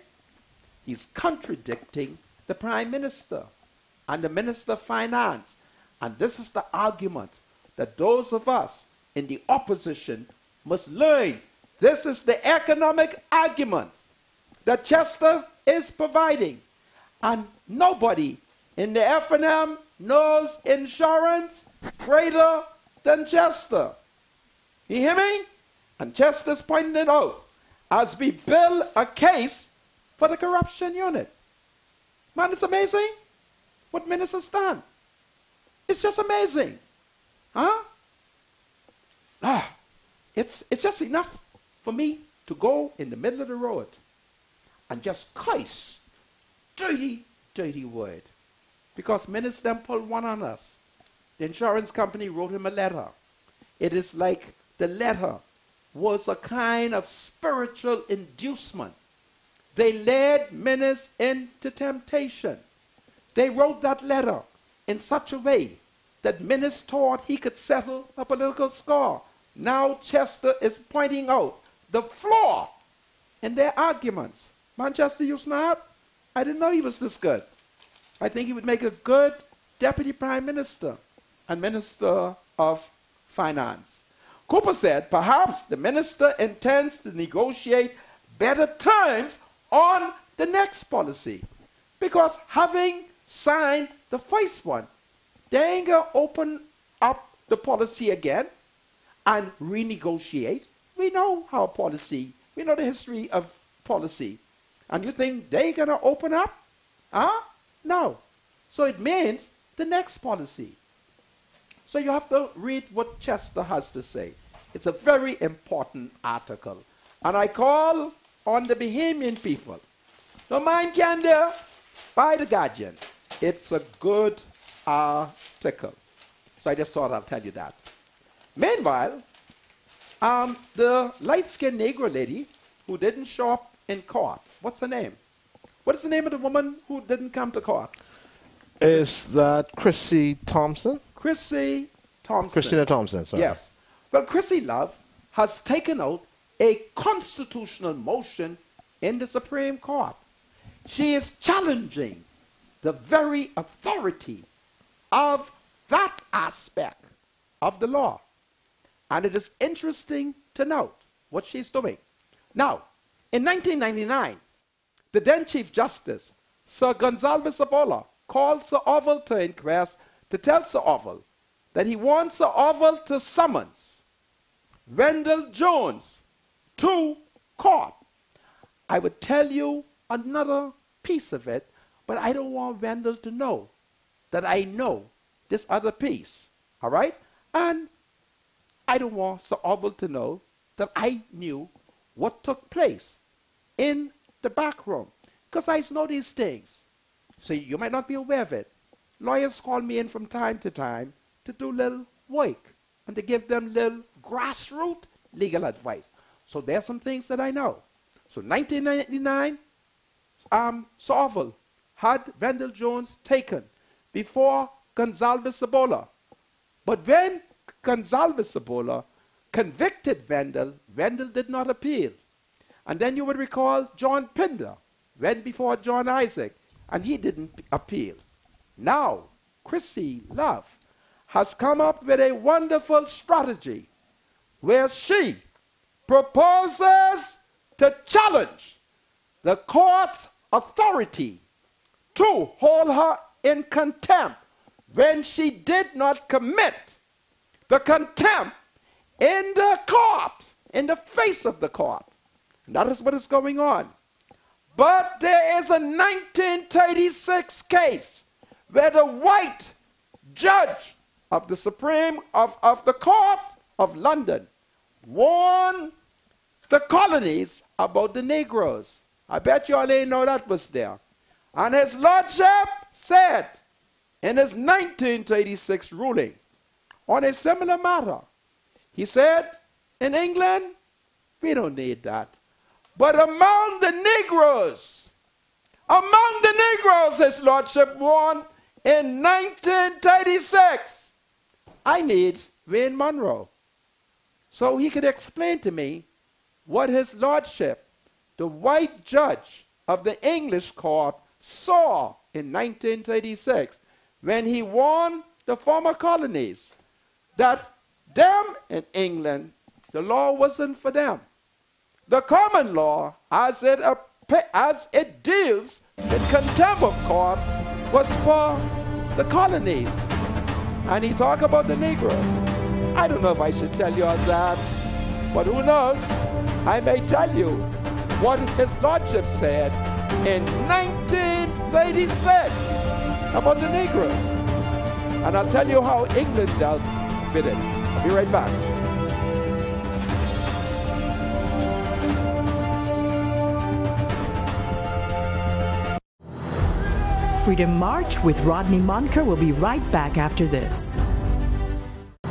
He's contradicting the Prime Minister and the Minister of Finance. And this is the argument that those of us in the opposition must learn. This is the economic argument that Chester is providing. And nobody in the F&M knows insurance greater than Chester. You hear me? And Chester's pointing it out as we build a case for the corruption unit. Man, it's amazing what ministers done. It's just amazing. Huh? It's just enough for me to go in the middle of the road and just curse, dirty, dirty word. Because minister pulled one on us. The insurance company wrote him a letter. It is like the letter was a kind of spiritual inducement. They led ministers into temptation. They wrote that letter in such a way that ministers thought he could settle a political score. Now Chester is pointing out the flaw in their arguments. Manchester, you smart? I didn't know he was this good. I think he would make a good deputy prime minister and minister of finance. Cooper said, perhaps the minister intends to negotiate better terms on the next policy. Because having signed the first one, they ain't going to open up the policy again and renegotiate. We know how policy, we know the history of policy. And you think they're going to open up? Huh? No. So it means the next policy. So you have to read what Chester has to say. It's a very important article. And I call on the Bahamian people. Don't mind Canada, buy the Guardian. It's a good article. So I just thought I'll tell you that. Meanwhile, the light-skinned Negro lady who didn't show up in court, what's her name? What is the name of the woman who didn't come to court? Is that Chrissy Thompson? Chrissy Thompson. Christina Thompson, sorry. Yes. Well, Chrissy Love has taken out a constitutional motion in the Supreme Court. She is challenging the very authority of that aspect of the law. And it is interesting to note what she's doing. Now, in 1999, the then Chief Justice, Sir Gonsalves Abola, called Sir Orville to inquest to tell Sir Orville that he wants Sir Orville to summons Wendell Jones to court. I would tell you another piece of it, but I don't want Wendell to know that I know this other piece, all right? And I don't want Sir Orville to know that I knew what took place in the back room, because I know these things. So you might not be aware of it. Lawyers call me in from time to time to do little work and to give them little grassroots legal advice. So there's some things that I know. So 1999, Sir Orville had Wendell Jones taken before Gonsalves Abola. But when Gonsalves Abola convicted Wendell, Wendell did not appeal. And then you would recall John Pinder went before John Isaac, and he didn't appeal. Now, Chrissy Love has come up with a wonderful strategy where she proposes to challenge the court's authority to hold her in contempt when she did not commit the contempt in the court, in the face of the court. And that is what is going on. But there is a 1936 case where the white judge of the Supreme, of the Court of London warned the colonies about the Negroes. I bet you all ain't know that was there. And his lordship said in his 1936 ruling on a similar matter, he said, in England, we don't need that. But among the Negroes, his lordship warned in 1936, I need Wayne Monroe. So he could explain to me what his lordship, the white judge of the English court, saw in 1936 when he warned the former colonies that them in England, the law wasn't for them. The common law, as it deals with contempt of court, was for the colonies. And he talked about the Negroes. I don't know if I should tell you all that, but who knows? I may tell you what his lordship said in 1936 about the Negroes. And I'll tell you how England dealt with it. I'll be right back. Freedom March with Rodney Monker. We'll be right back after this.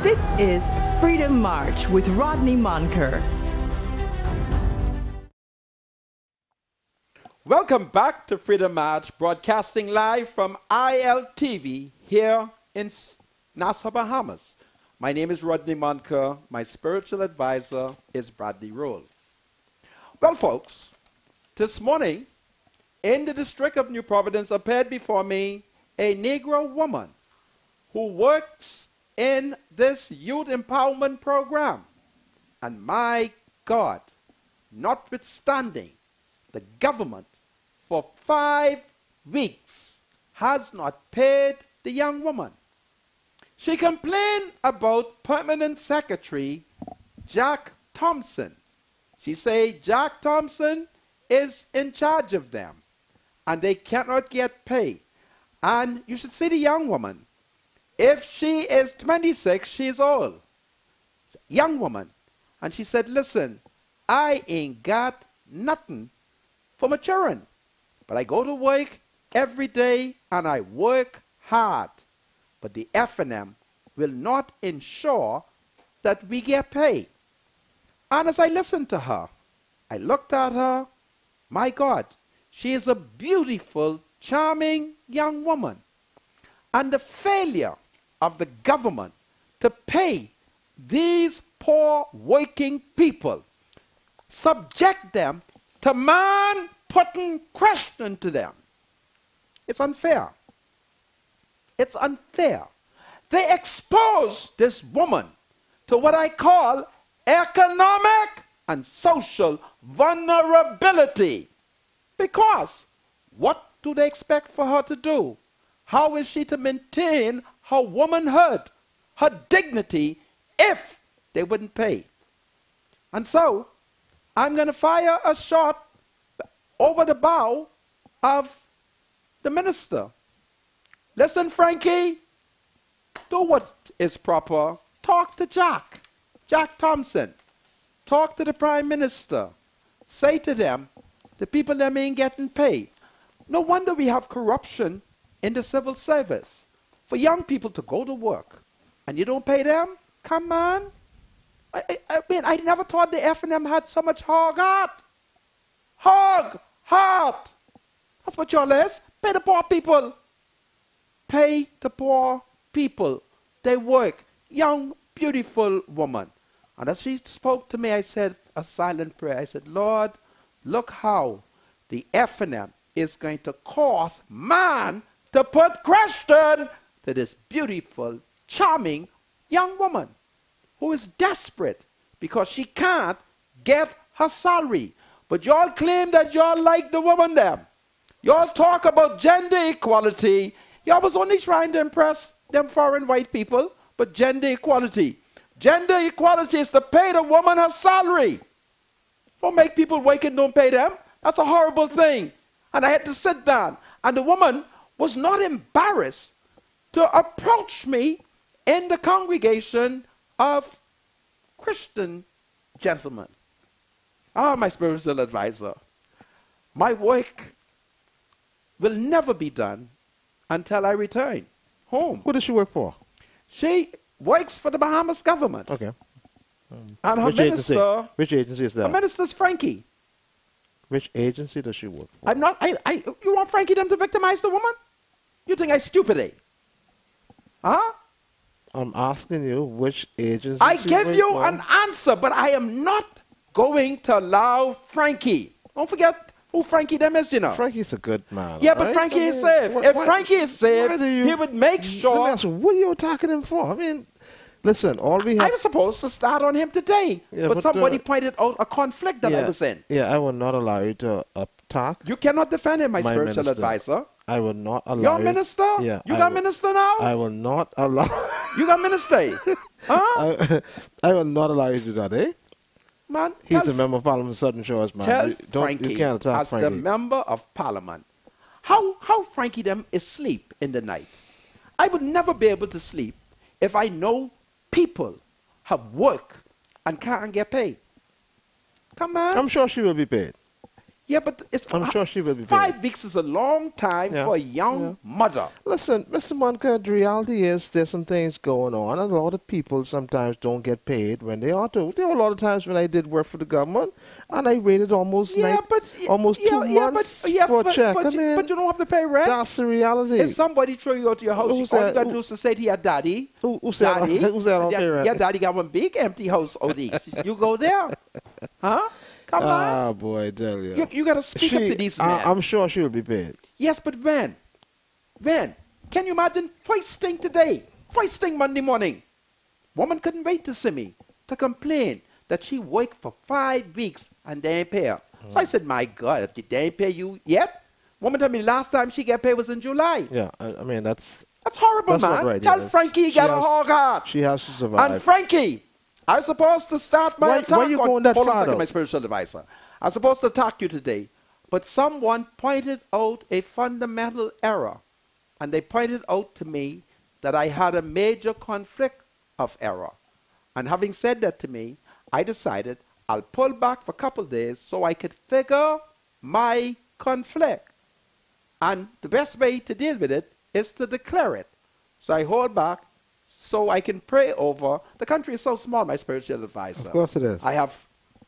This is Freedom March with Rodney Monker. Welcome back to Freedom March, broadcasting live from ILTV here in Nassau, Bahamas. My name is Rodney Monker. My spiritual advisor is Bradley Roll. Well, folks, this morning in the District of New Providence appeared before me a Negro woman who works in this youth empowerment program. And my God, notwithstanding, the government for 5 weeks has not paid the young woman. She complained about Permanent Secretary Jack Thompson. She said Jack Thompson is in charge of them and they cannot get paid. And you should see the young woman. If she is 26, she's old. Young woman. And she said, listen, I ain't got nothing for my children. But I go to work every day and I work hard. But the F&M will not ensure that we get paid. And as I listened to her, I looked at her, my God, she is a beautiful, charming young woman. And the failure of the government to pay these poor working people, subject them to man putting question to them. It's unfair. It's unfair. They expose this woman to what I call economic and social vulnerability. Because what do they expect for her to do? How is she to maintain her womanhood, her dignity, if they wouldn't pay? And so, I'm going to fire a shot over the bow of the minister. Listen, Frankie, do what is proper. Talk to Jack Thompson. Talk to the Prime Minister. Say to them, the people that ain't getting paid. No wonder we have corruption in the civil service. For young people to go to work and you don't pay them, come on. I mean, I never thought the F&M had so much hog heart. Hog heart. That's what y'all is. Pay the poor people. Pay the poor people. They work. Young, beautiful woman. And as she spoke to me, I said a silent prayer. I said, Lord, look how the F&M is going to cause man to put question to this beautiful, charming young woman who is desperate because she can't get her salary. But y'all claim that y'all like the woman them. Y'all talk about gender equality. Y'all was only trying to impress them foreign white people, but gender equality. Gender equality is to pay the woman her salary. Don't make people work and don't pay them. That's a horrible thing. And I had to sit down. And the woman was not embarrassed to approach me in the congregation of Christian gentlemen. Ah, my spiritual advisor, my work will never be done until I return home. Who does she work for? She works for the Bahamas government. Okay. And her Which minister... agency? Which agency is that? Her minister's Frankie. Which agency does she work for? I'm not... you want Frankie them to victimize the woman? You think I stupid, eh? Huh? I'm asking you which agency I she give work you for. an answer, but I am not going to allow Frankie. Don't forget who Frankie them is, you know. Frankie's a good man. Yeah, but right? Frankie is safe. If Frankie is safe, he would make Let me sure... ask you, what are you attacking him for? I mean, listen, all we have... I was supposed to start on him today, Yeah, but but, somebody pointed out a conflict that I was in. Yeah, I will not allow you to attack. You cannot defend him, my spiritual minister. advisor. I will not allow You're a you. minister? Yeah, You got minister now? I will not allow... You got minister? Huh? I will not allow you to do that, eh? Man, He's a member of Parliament, Southern Shores, man. tell You Frankie, can't attack as Frankie. the member of Parliament, how Frankie them is sleep in the night. I would never be able to sleep if I know people have work and can't get paid. Come on. I'm sure she will be paid. Yeah, but I'm sure she will be paid. 5 weeks is a long time for a young mother. Listen, Mr. Monica, the reality is there's some things going on. A lot of people sometimes don't get paid when they ought to. There were a lot of times when I did work for the government and I waited almost 2 months for a check. But you don't have to pay rent. That's the reality. If somebody throw you out to your house, all you got to do is to say to your daddy, who's that on pay rent? Your daddy got one big empty house out east. You go there. Huh? Come on. Ah, boy, I tell you. You got to speak up to these men. I'm sure she will be paid. Yes, but when? When? Can you imagine? First thing today, first thing Monday morning, woman couldn't wait to see me to complain that she worked for 5 weeks and they ain't pay her. So I said, my God, did they ain't pay you yet? Woman told me last time she got paid was in July. Yeah, I mean, that's horrible, man. Not right, Tell Frankie he got a hog heart. She has to survive. And Frankie, I was supposed to start my attack. Why are you going that hold on far, a second, though? my spiritual advisor. I was supposed to attack you today, but someone pointed out a fundamental error. And they pointed out to me that I had a major conflict of error. And having said that to me, I decided I'll pull back for a couple days so I could figure my conflict. And the best way to deal with it is to declare it. So I hold back so I can pray over. The country is so small, my spiritual advisor. Of course it is. I have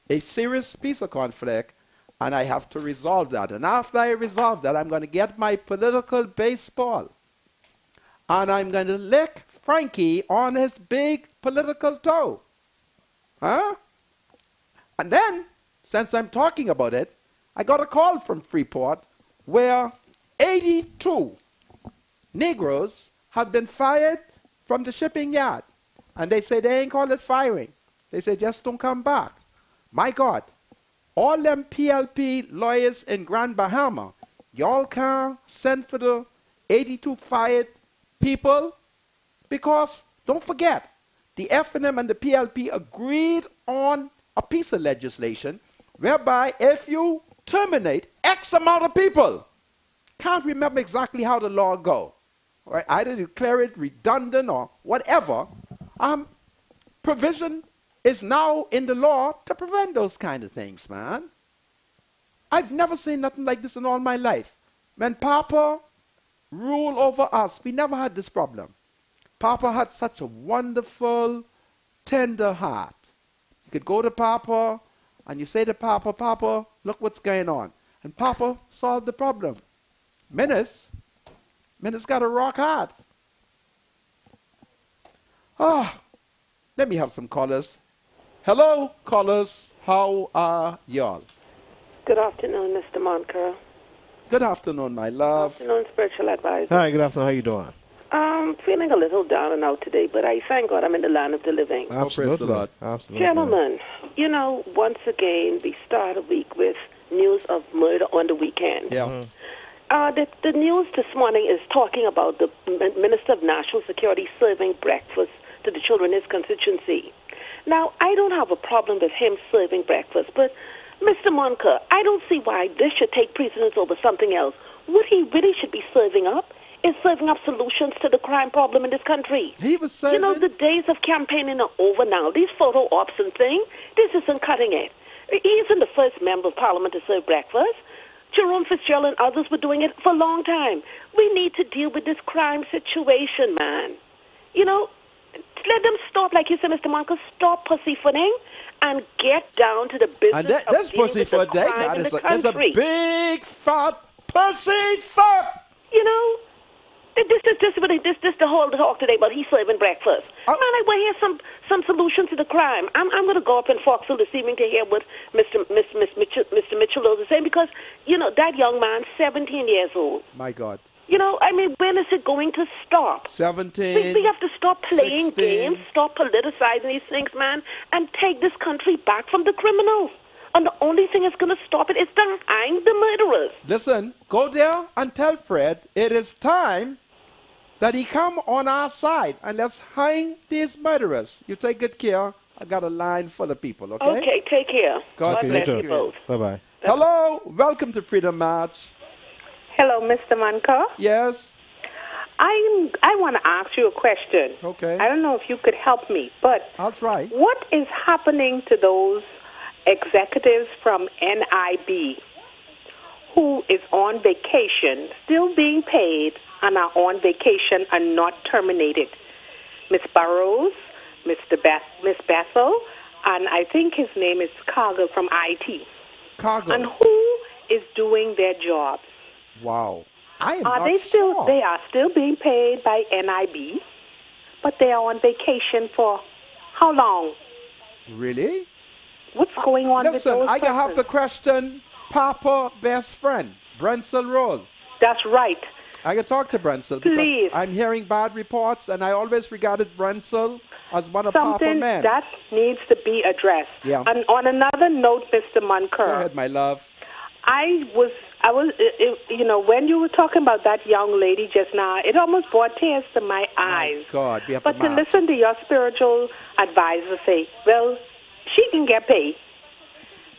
a serious piece of conflict, and I have to resolve that. And after I resolve that, I'm going to get my political baseball, and I'm going to lick Frankie on his big political toe. Huh? And then, since I'm talking about it, I got a call from Freeport where 82 Negroes have been fired from the shipping yard. And they say they ain't call it firing. They say just don't come back. My God, all them PLP lawyers in Grand Bahama, y'all can't send for the 82 fired people, because don't forget, the FNM and the PLP agreed on a piece of legislation whereby if you terminate X amount of people, can't remember exactly how the law go, right? Either declare it redundant or whatever, provision is now in the law to prevent those kind of things, man. I've never seen nothing like this in all my life. When Papa ruled over us, we never had this problem. Papa had such a wonderful, tender heart. You could go to Papa and you say to Papa, Papa, look what's going on. And Papa solved the problem. Menace got a rock heart. Let me have some callers. Hello, callers. How are y'all? Good afternoon, Mr. Moncur. Good afternoon, my love. Good afternoon, spiritual advisor. Hi, good afternoon. How you doing? I'm feeling a little down and out today, but I thank God I'm in the land of the living. Absolutely. Absolutely. Gentlemen, once again, we start a week with news of murder on the weekend. Yeah. The news this morning is talking about the Minister of National Security serving breakfast to the children in his constituency. Now, I don't have a problem with him serving breakfast, but Mr. Moncur, I don't see why this should take precedence over something else. What he really should be serving up is serving up solutions to the crime problem in this country. He was serving... the days of campaigning are over now. These photo ops and things, this isn't cutting it. He isn't the first member of Parliament to serve breakfast. Jerome Fitzgerald and others were doing it for a long time. We need to deal with this crime situation, man. Let them stop, like you said, Mr. Moncur, stop pussyfooting and get down to the business and of that's dealing with the pussyfoot. crime in the There's a country. big, fat pussyfoot. This the whole talk today about he's serving breakfast. Man, I want to hear some solution to the crime. I'm going to go up in Foxville this evening to hear what Mr. Mitchell is saying, because, that young man, 17 years old. My God. When is it going to stop? 17. We have to stop playing 16. games, stop politicizing these things, man, and take this country back from the criminals. And the only thing that's going to stop it is to hang the murderers. Listen, go there and tell Fred it is time that he come on our side and let's hang these murderers. You take good care. I got a line full of people, okay? Okay, take care. God bless you both. Bye-bye. Hello, welcome to Freedom March. Hello, Mr. Moncur. Yes? I want to ask you a question. Okay. I don't know if you could help me, but I'll try. What is happening to those executives from NIB who is on vacation, still being paid, and are on vacation and not terminated. Miss Burrows, Miss Bethel, and I think his name is Cargill from IT. Cargo. And who is doing their jobs? Wow. I am Are not they still? sure. They are still being paid by NIB, but they are on vacation for how long? Really? What's going on Listen, with those I have to persons? question Papa best friend, Brensel Roll. That's right. I can talk to Brensel Please. because I'm hearing bad reports, and I always regarded Brensel as one of Papa Something men. that needs to be addressed. Yeah. And on another note, Mr. Munker, Go ahead, my love. I was, when you were talking about that young lady just now, it almost brought tears to my eyes. God, we have But to to march. listen to your spiritual advisor say, well, she can get paid.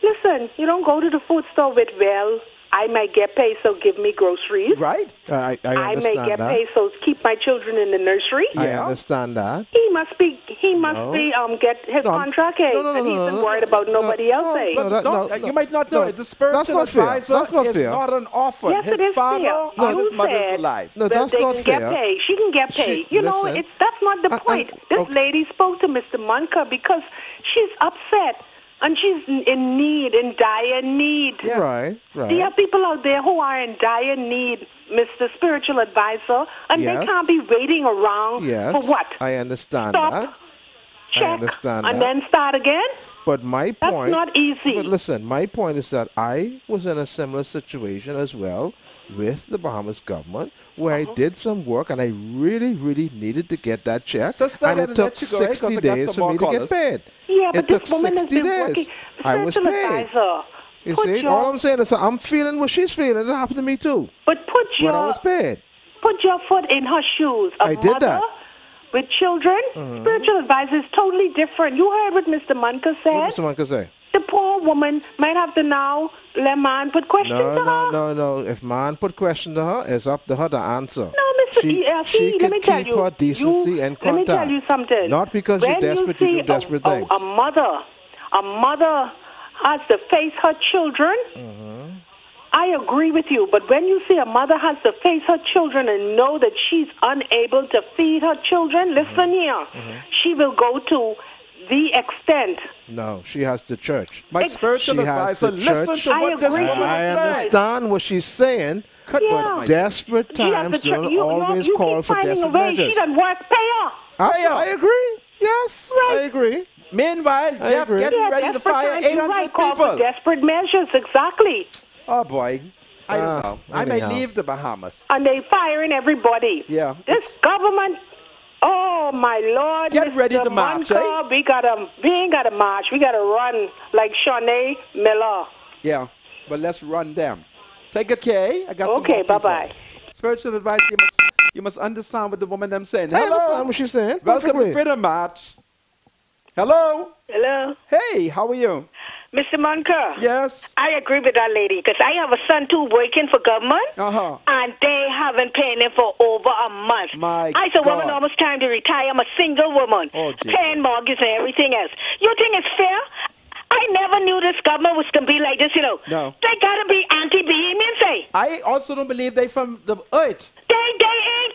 Listen, you don't go to the food store with, well, I might get paid, so give me groceries. Right? I I may understand get that. paid, so keep my children in the nursery. I Yeah. understand that. He must be No. get his No, contract paid, no, and he's been worried about nobody else paying. no, that- No, you might not know no, it. The spiritual that's not fair. advisor That's not is fair. not an orphan. Yes, His it is father fair. and his You mother's said- alive. No, Well, that's they not can fair. get paid. She can get paid. You know, listen. that's not the point. This okay. lady spoke to Mr. Munker because she's upset and she's in need, in dire need. Yes. Right, right. There are people out there who are in dire need, Mr. Spiritual Advisor, and Yes. they can't be waiting around Yes. for what? I understand Stop, that. check, understand and that. then start again? But my That's point. not easy. But listen, my point is that I was in a similar situation as well with the Bahamas government, where I did some work and I really, really needed to get that check, Sister, and I'm it gonna took let you go, 60 because I got days some for more me to get callers. paid. Yeah, but It took this woman has 60 been working. days. I was Spiritual paid. Advisor, You put see, your- all I'm saying is that I'm feeling what she's feeling. It happened to me too. But put But I your was paid. put your foot in her shoes. A I did mother that. with children, spiritual advisor is totally different. You heard what Mr. Munker What said. does someone can say? The poor woman might have to now let man put questions No, to her. no. If man put question to her, it's up to her to answer. No, Mr. She let can me tell keep you. her decency and Let me contact. tell you something. Not because you're When desperate, you see do desperate things. A mother has to face her children. I agree with you, but when you see a mother has to face her children and know that she's unable to feed her children, listen here, she will go to the extent. No, she has the church. My spiritual She has advisor, the listen church. to I what this agree. woman I is saying. understand what she's saying. Cut Yeah. what am I saying? Desperate She has times the don't you always you call keep for finding a desperate way. measures. She done work, pay her. I agree. Yes, Right. I agree. Meanwhile, I Jeff agree. getting Yeah, ready to desperate fire times, you're 800 right, call for people. desperate measures, exactly. Oh, boy. I don't know. I may anyhow. leave the Bahamas. And they firing everybody. Yeah, This government, oh my Lord. Get Mr. ready to march, Munker, eh? we ain't gotta march. We gotta run like Shawnee Miller. Yeah, but let's run them. Take good care. I got some Okay, more people. bye-bye. Spiritual advice, you must understand what the woman them saying. I Hello. understand what she's saying. Welcome perfectly. to Freedom March. Hello. Hello, Hey, how are you? Mr. Munker. Yes. I agree with that lady because I have a son too working for government. Uh-huh. And they haven't paid him for over a month. My I said, woman, God. almost time to retire. I'm a single woman. Oh, Jesus. Paying mortgage and everything else. You think it's fair? I never knew this government was going to be like this, you know. No. They got to be anti-Bahamian, say. I also don't believe they from the earth. They ain't.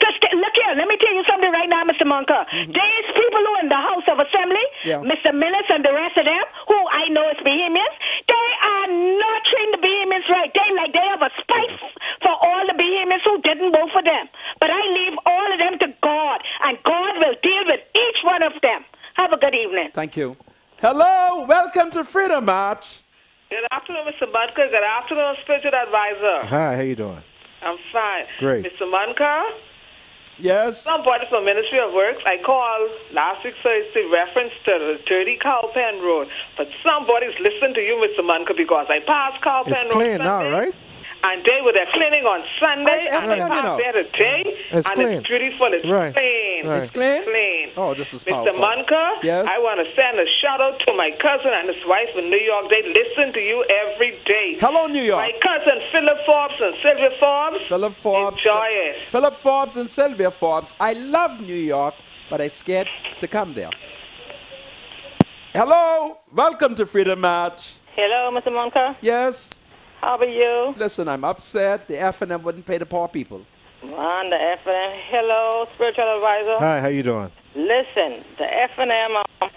Cause look here, let me tell you something right now, Mr. Munker. There's people who in the House of Assembly, Yeah. Mr. Millis and the rest of them, who I know is Bahamians, they are not treating the Bahamians right. They have a spite for all the Bahamians who didn't vote for them. But I leave all of them to God, and God will deal with each one of them. Have a good evening. Thank you. Hello. Welcome to Freedom March. Good afternoon, Mr. Munker. Good afternoon, spiritual advisor. Hi, how you doing? I'm fine. Great. Mr. Munker, Yes. somebody from Ministry of Works, I called last week, so it's in reference to the 30 Cowpen Road. But somebody's listening to you, Mr. Munker, because I passed Cowpen It's Road clean Sunday, now, right? and they were there cleaning on Sunday, It's and I effing, you know. passed there today, It's and clean. it's beautiful. It's Right. clean. Right. It's clean? Clean. Oh, this is Mr. powerful. Munker, Yes? I want to send a shout out to my cousin and his wife in New York. They listen to you every day. Hello, New York. My cousin Philip Forbes and Sylvia Forbes. Philip Forbes. Enjoy it. Philip Forbes and Sylvia Forbes. I love New York, but I'm scared to come there. Hello. Welcome to Freedom March. Hello, Mr. Munker. Yes. How are you? Listen, I'm upset. The F&M wouldn't pay the poor people. Man, the F&M. Hello, spiritual advisor. Hi, how you doing? Listen, the F&M,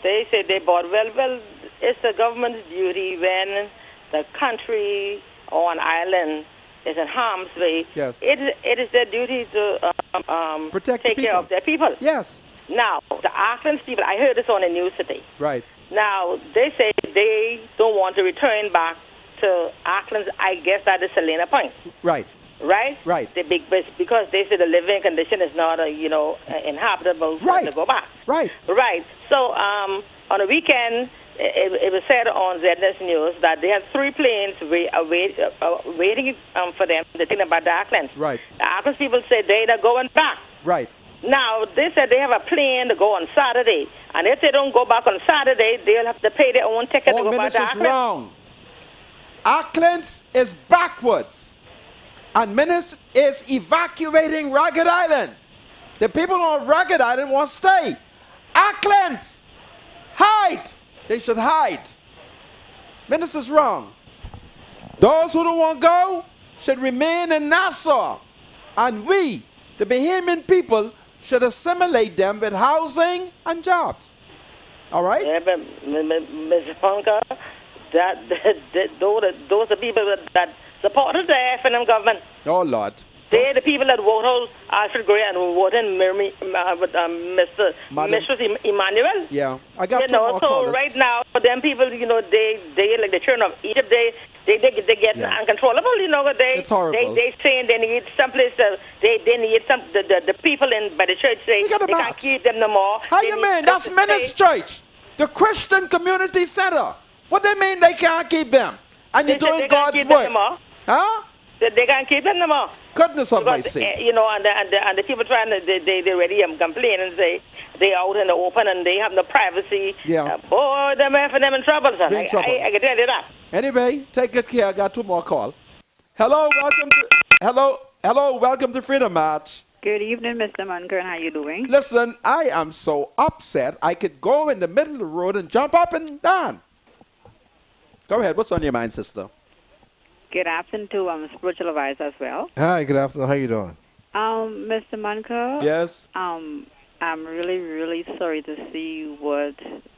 they say they bought. Well, it's the government's duty when the country or an island is in harm's way. Yes. It is their duty to protect take care of their people. Yes. Now, the Auckland's people, I heard this on the news today. Right. Now, they say they don't want to return back to Auckland's, I guess that is Selena Point. Right. Right? Right. Because they say the living condition is not, inhabitable to go back. Right. Right. So, on the weekend, it was said on ZNS News that they had 3 planes waiting for them. They're thinking about the Auckland. Right. The Auckland people say they're going back. Right. Now, they said they have a plane to go on Saturday. And if they don't go back on Saturday, they'll have to pay their own ticket to go back to Auckland. Wrong. Auckland is backwards. And Minister is evacuating Ragged Island. The people on Ragged Island want to stay. Auckland, hide. They should hide. Minister's wrong. Those who don't want to go should remain in Nassau. And we, the Bahamian people, should assimilate them with housing and jobs. All right? Yeah, but Ms. Honka, those are people that supported the F&M government. Oh, Lord. They're the people that voted Alfred Gray and voted Mistress Emmanuel. Yeah, I got two more so callers. Right now, them people, they like the children of Egypt, they get uncontrollable, It's horrible. They saying they need someplace, they need the people by the church say they can't keep them no more. How you mean? That's Minister Church, the Christian Community Center. What they mean they can't keep them? And you're doing God's work. Huh? They can't keep them no more. Goodness of mercy. And the people trying to, they already complain and say they out in the open and they have no privacy. Yeah. Boy, them in trouble, son. I can tell you that. Anyway, take good care. I got 2 more calls. Hello, welcome to Freedom March. Good evening, Mr. Munker. How you doing? Listen, I am so upset I could go in the middle of the road and jump up and down. Go ahead. What's on your mind, sister? Good afternoon to spiritual advisor as well. Hi, good afternoon. How you doing? Mr. Munker. Yes. I'm really, really sorry to see what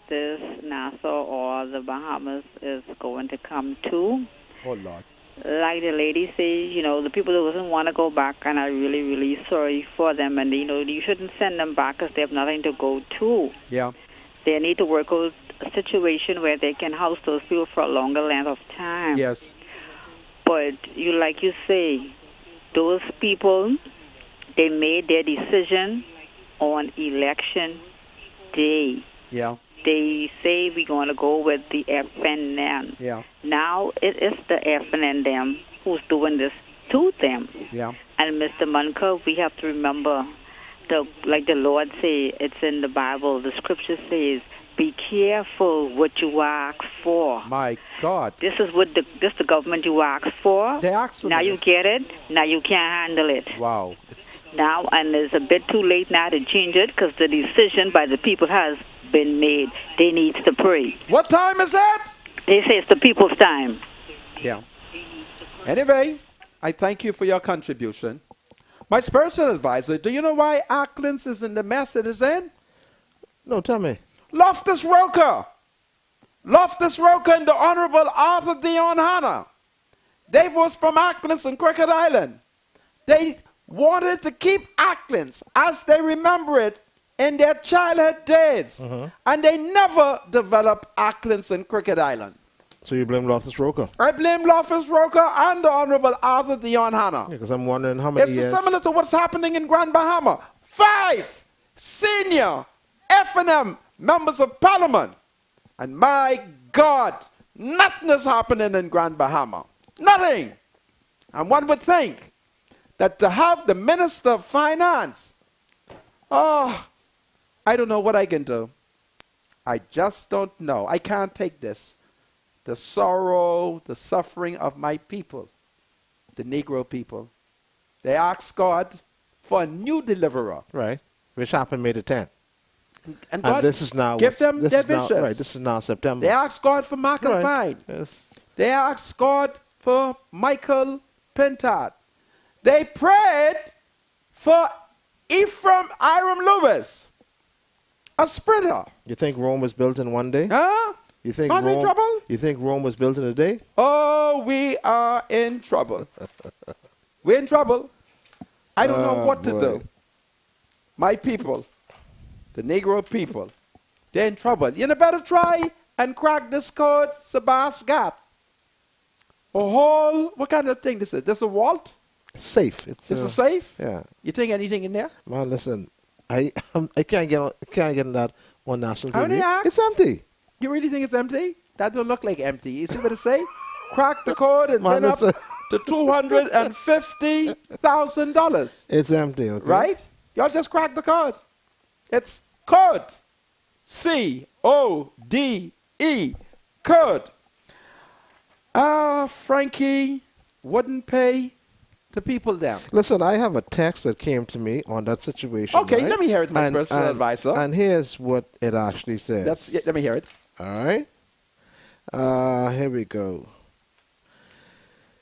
this Nassau or the Bahamas is going to come to. Oh, Lord. Like the lady says, the people who doesn't want to go back, and I'm really, really sorry for them. And, you shouldn't send them back because they have nothing to go to. Yeah. They need to work out a situation where they can house those people for a longer length of time. Yes. But like you say, those people, they made their decision on election day. Yeah. They say we're going to go with the FNN. Yeah. Now it is the FNN them who's doing this to them. Yeah. And Mr. Munker, we have to remember, like the Lord say, it's in the Bible, the scripture says, be careful what you ask for. My God. This is what the government you ask for. They asked for now this. You get it. Now you can't handle it. Wow. Now, and it's a bit too late now to change it because the decision by the people has been made. They need to pray. What time is that? They say it's the people's time. Yeah. Anyway, I thank you for your contribution. My spiritual advisor, do you know why Auckland is in the mess it is in? No, tell me. Loftus Roker and the Honorable Arthur Dion Hanna. They was from Auckland and Cricket Island. They wanted to keep Auckland as they remember it in their childhood days. And they never developed Auckland and Cricket Island. So you blame Loftus Roker? I blame Loftus Roker and the Honorable Arthur Dion Hanna. Because I'm wondering how many years... It's similar to what's happening in Grand Bahama. 5 senior F&M members of Parliament. And my God, nothing is happening in Grand Bahama. Nothing. And one would think that to have the Minister of Finance, I don't know what I can do. I just don't know. I can't take this. The sorrow, the suffering of my people, the Negro people. They asked God for a new deliverer. Right. Which happened May the 10th. And God this is now give them their visions. Right, this is now September. They asked God for Michael Pine. Yes. They asked God for Michael Pintard. They prayed for Ephraim Iram Lewis, a sprinter. You think Rome was built in one day? Huh? You think Aren't we in trouble? You think Rome was built in a day? Oh, we are in trouble. We're in trouble. I don't know what to do. My people, the Negro people, they're in trouble. You better try and crack this code Sabas got. A hole, what kind of thing this is? This a vault? Safe. It's a safe? Yeah. You think anything in there? Man, listen, I can't get in that on national How TV. many acts? It's empty. You really think it's empty? That don't look like empty. You see what it say? Crack the code and Man, went up to $250,000. It's empty, okay? Right? Y'all just crack the code. It's code. C-O-D-E. Code. Frankie wouldn't pay the people down. Listen, I have a text that came to me on that situation. Okay, right? let me hear it, Mr. Personal Advisor. And here's what it actually says. Let me hear it. All right. Here we go.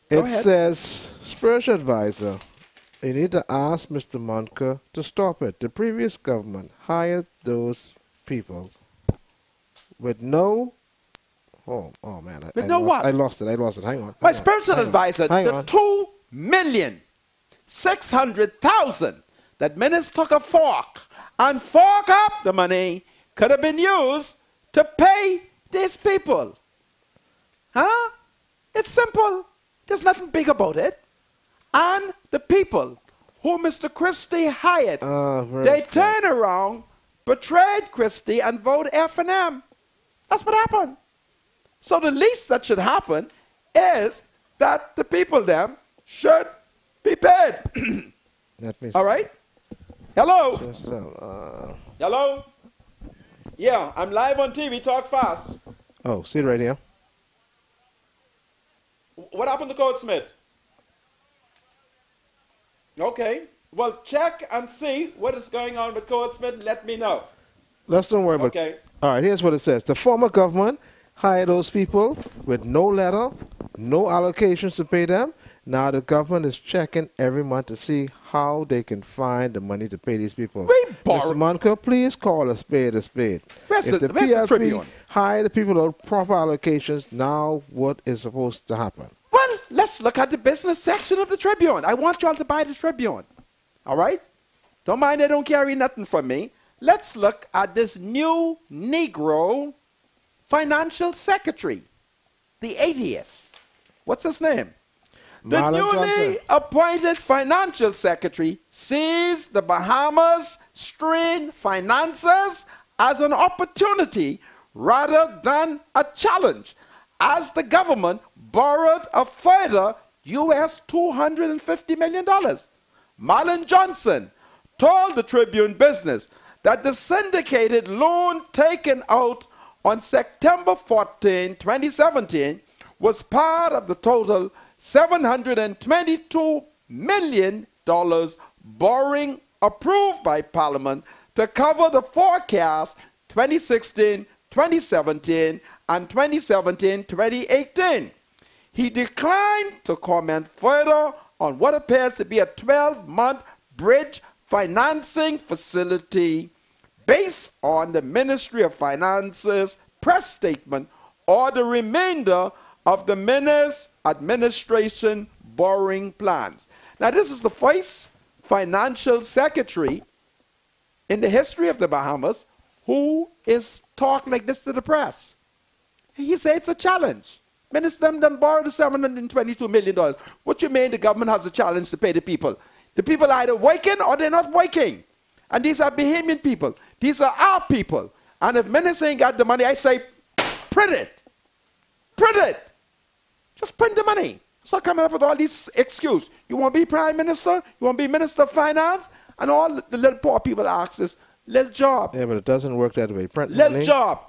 Go It ahead. says, spiritual advisor, you need to ask Mr. Monker to stop it. The previous government hired those people with no... Oh man. With no what? I lost it. Hang on. My spiritual advisor, Hang the on. 2,600,000 that minister took a fork and fork up the money could have been used to pay these people. Huh? It's simple. There's nothing big about it. And the people who Mr. Christie hired, they turn around, betrayed Christie, and voted F&M. That's what happened. So the least that should happen is that the people them should be paid. Let me All right? Hello? So, Hello? Yeah, I'm live on TV. Talk fast. oh, see it right here. What happened to Code Smith? Okay. Well, check and see what is going on with Code Smith and let me know. Let's don't worry about it. Okay. All right, here's what it says. The former government hired those people with no letter, no allocations to pay them. Now the government is checking every month to see how they can find the money to pay these people. Mr. Monker, please call a spade a spade. Where's If the PLP Tribune? hire the people without proper allocations, now what is supposed to happen? Well, let's look at the business section of the Tribune. I want y'all to buy the Tribune. All right? Don't mind they don't carry nothing from me. Let's look at this new Negro financial secretary, the atheist. What's his name? The Marlon newly Johnson. appointed financial secretary sees the Bahamas' strained finances as an opportunity rather than a challenge, as the government borrowed a further US $250 million. Marlon Johnson told the Tribune Business that the syndicated loan taken out on September 14, 2017 was part of the total $722 million borrowing approved by Parliament to cover the forecast 2016, 2017, and 2017-2018. He declined to comment further on what appears to be a 12-month bridge financing facility based on the Ministry of Finance's press statement or the remainder of the Menace administration borrowing plans. Now, this is the first financial secretary in the history of the Bahamas who is talking like this to the press. He said it's a challenge. Minister them borrowed the $722 million. What you mean the government has a challenge to pay the people? The people are either working or they're not working. And these are Bahamian people. These are our people. And if minister ain't got the money, I say, print it. Print it. Just print the money. Stop coming up with all these excuses. You want to be prime minister? You want to be minister of finance? And all the little poor people ask is, little job. Yeah, but it doesn't work that way. Print Little money. job.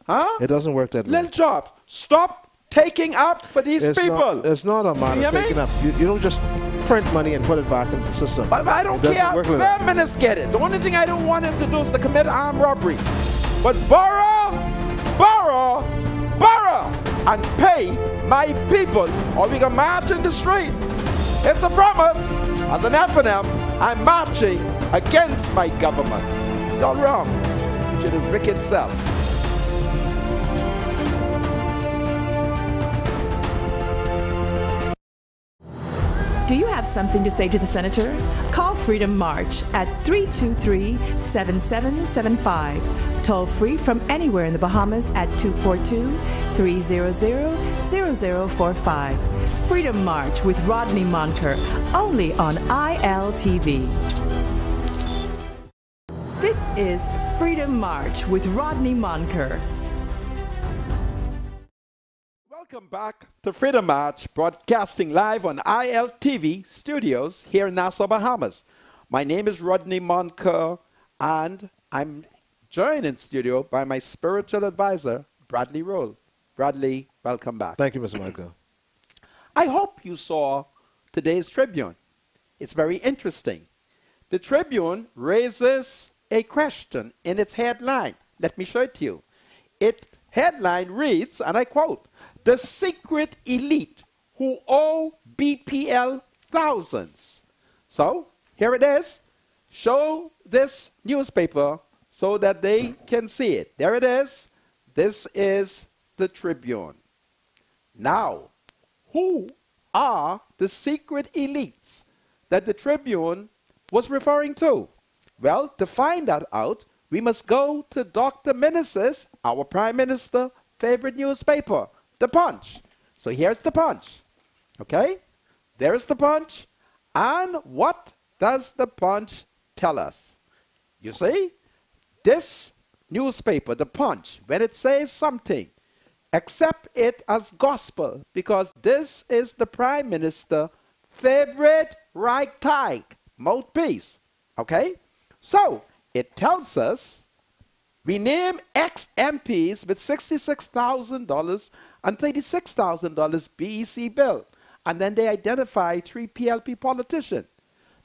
Huh? It doesn't work that way. Little job. Stop taking up for these people. It's not a matter of taking up. You don't just print money and put it back into the system. But I don't care where ministers get it. The only thing I don't want him to do is to commit armed robbery. But borrow, borrow, borrow. and pay my people, or we can march in the streets. It's a promise. As an FNM, I'm marching against my government. You're wrong. To the wicked self. Do you have something to say to the senator? Call Freedom March at 323-7775. Toll free from anywhere in the Bahamas at 242-300-0045. Freedom March with Rodney Monker, only on ILTV. This is Freedom March with Rodney Monker. Welcome back to Freedom March, broadcasting live on ILTV studios here in Nassau, Bahamas. My name is Rodney Monker, and I'm joined in studio by my spiritual advisor, Bradley Roll. Bradley, welcome back. Thank you, Mr. Monker. I hope you saw today's Tribune. It's very interesting. The Tribune raises a question in its headline. Let me show it to you. Its headline reads, and I quote, "The secret elite who owe BPL thousands." So, here it is. Show this newspaper so that they can see it. There it is. This is the Tribune. Now, who are the secret elites that the Tribune was referring to? Well, to find that out, we must go to Dr. Meneses, our Prime Minister, favorite newspaper, The Punch. So here's The Punch. Okay? There's The Punch. And what does The Punch tell us? You see, this newspaper, The Punch, when it says something, accept it as gospel, because this is the Prime Minister favorite ragtag mouthpiece. Okay? So, it tells us we name ex-MPs with $66,000 and $36,000 BEC bill. And then they identify 3 PLP politicians.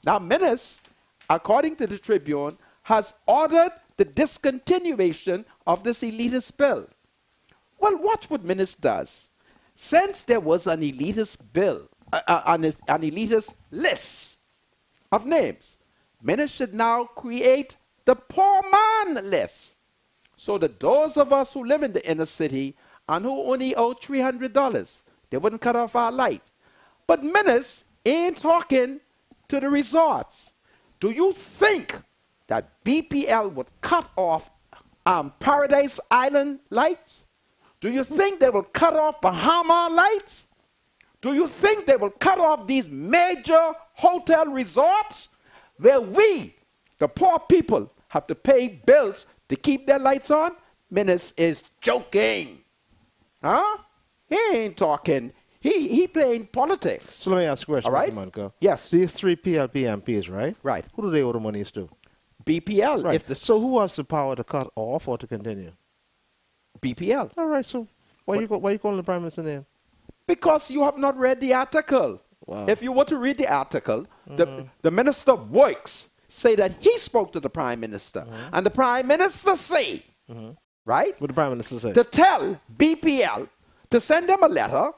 Now, Menes, according to the Tribune, has ordered the discontinuation of this elitist bill. Well, watch what Menes does. Since there was an elitist bill, an elitist list of names, Menes should now create the poor man list. So that those of us who live in the inner city and who only owe $300, they wouldn't cut off our light. But Menes ain't talking to the resorts. Do you think that BPL would cut off Paradise Island lights? Do you think they will cut off Bahama lights? Do you think they will cut off these major hotel resorts where we, the poor people, have to pay bills to keep their lights on? Menes is joking. Huh? He ain't talking. He playing politics. So let me ask you a question, all right? Mr. Monker. Yes. These 3 PLP MPs, right? Right. Who do they owe the monies to? BPL. Right. If So who has the power to cut off or to continue? BPL. All right, so why you calling the Prime Minister name? Because you have not read the article. Wow. If you were to read the article, the Minister of Works say that he spoke to the Prime Minister. And the Prime Minister say, right? What the Prime Minister say? To tell BPL to send them a letter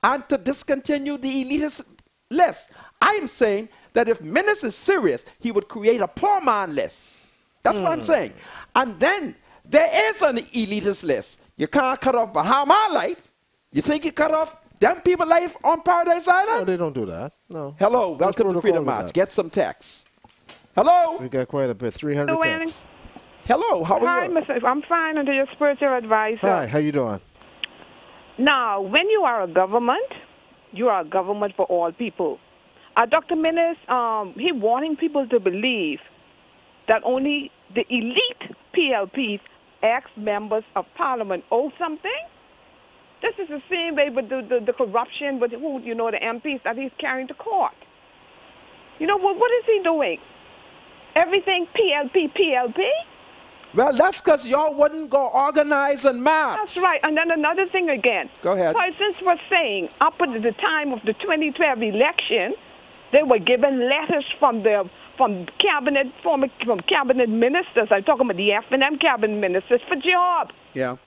and to discontinue the elitist list. I am saying that if Menes is serious, he would create a poor man list. That's what I'm saying. And then there is an elitist list. You can't cut off Bahama light. You think you cut off them people life on Paradise Island? No, they don't do that. No. Hello, welcome to Freedom March. Get some texts. Hello. We got quite a bit, 300 texts. Hello, how are you? Hi, I'm fine under your spiritual advisor. Hi, how you doing? Now, when you are a government for all people. Dr. Menes, he wanting people to believe that only the elite PLPs, ex-members of Parliament, owe something. This is the same way with the corruption with the MPs that he's carrying to court. You know, what is he doing? Everything PLP? Well, that's because y'all wouldn't go organize and march. That's right. And then another thing again. Go ahead. Persons were saying up at the time of the 2012 election, they were given letters from cabinet ministers. I'm talking about the FNM cabinet ministers for job. Yeah.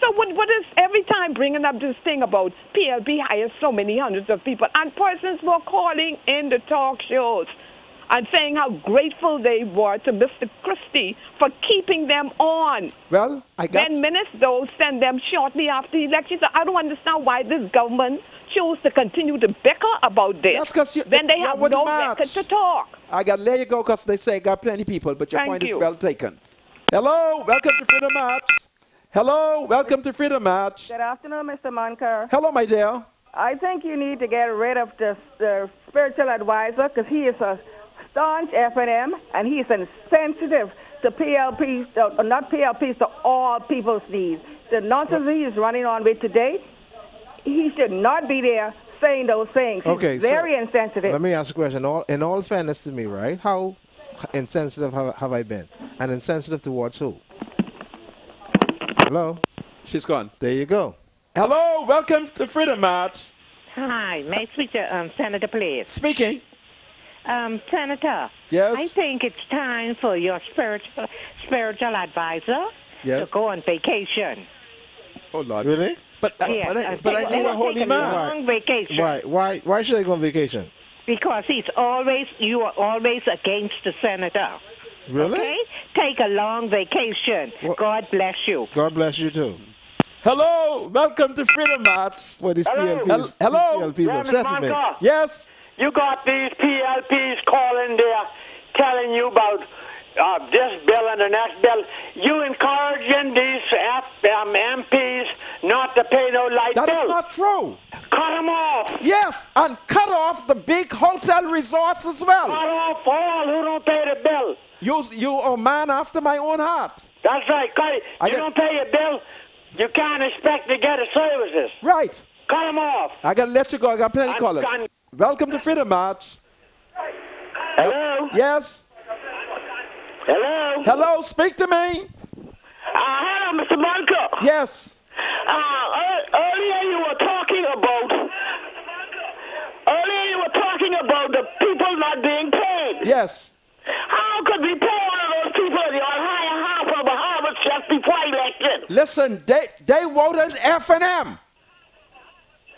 So what is every time bringing up this thing about PLP hires so many hundreds of people, and persons were calling in the talk shows and saying how grateful they were to Mr. Christie for keeping them on. Well, I got... Then minutes, though, send them shortly after the election. So I don't understand why this government chose to continue to bicker about this. That's because then they have no record to talk. I got to let you go because they say I got plenty of people, but your point is well taken. Hello, welcome to Freedom March. Hello, welcome to Freedom March. Good afternoon, Mr. Monker. Hello, my dear. I think you need to get rid of the spiritual advisor because he is a staunch F&M and he's insensitive to PLPs, not PLPs, to all people's needs. The nonsense he is running on with today, he should not be there saying those things. Okay, he's very insensitive. Let me ask a question. In all fairness to me, right? How insensitive have I been? And insensitive towards who? Hello? She's gone. There you go. Hello, welcome to Freedom March. Hi, may I speak to Senator, please? Speaking. Senator. Yes? I think it's time for your spiritual advisor to go on vacation. Oh, Lord. Really? But I need a holy man. Long vacation. Why should I go on vacation? Because you are always against the senator. Really? Okay? Take a long vacation. God bless you. God bless you, too. Hello, welcome to Freedom March. What is PLPs? Hello? These PLPs upset with me. Yes? You got these PLPs calling there telling you about this bill and the next bill. You encouraging these MPs not to pay no light bill. That is not true. Cut them off. Yes, and cut off the big hotel resorts as well. Cut off all who don't pay the bill. You are a man after my own heart. That's right. Cut it. You don't pay your bill, you can't expect to get the services. Right. Cut them off. I got to let you go. I got plenty of callers. Welcome to Freedom March. Hello? Yes? Hello? Hello, speak to me. Hello, Mr. Monker. Yes. Earlier you were talking about the people not being paid. Yes. How could we pay one of those people in the higher half of a Harvard just before election? Listen, they voted F&M.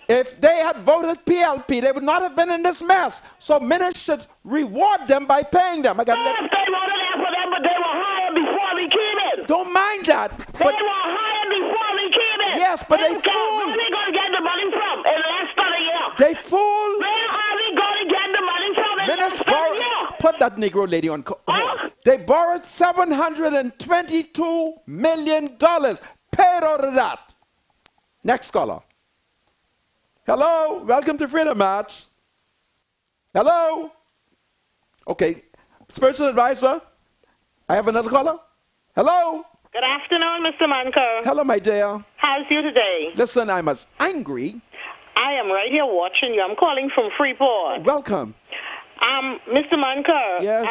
If they had voted PLP, they would not have been in this mess. So ministers should reward them by paying them. Yes, they voted F&M, but they were hired before we came in. Don't mind that. They were hired before we came in. Yes, but they fooled. Where are we going to get the money from in less than a year? They fooled. Where are we going to get the money from in less than a year? Put that Negro lady on. They borrowed $722 million. Paid out of that. Next caller. Hello, welcome to Freedom March. Hello. Okay, spiritual advisor. I have another caller. Hello. Good afternoon, Mr. Monker. Hello, my dear. How's you today? Listen, I'm as angry. I am right here watching you. I'm calling from Freeport. Welcome. Mr. Monker. Yes.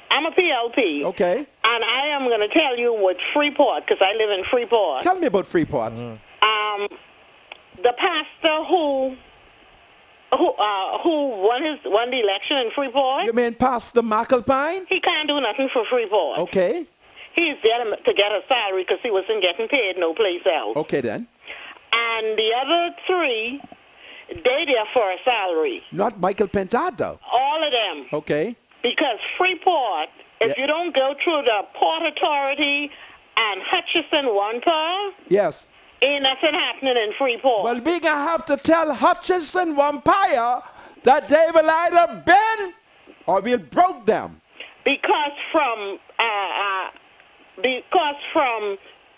I'm a PLP. Okay. And I am going to tell you what Freeport, because I live in Freeport. Tell me about Freeport. The pastor who won the election in Freeport. You mean Pastor McAlpine? He can't do nothing for Freeport. Okay. He's there to get a salary because he wasn't getting paid no place else. Okay, then. And the other three, they there for a salary. Not Michael Pentado. All of them. Okay. Because Freeport, if you don't go through the Port Authority and Hutchison Wampa, yes, ain't nothing happening in Freeport. Well, we gonna have to tell Hutchison Wampa that they will either bend or we'll broke them. Because from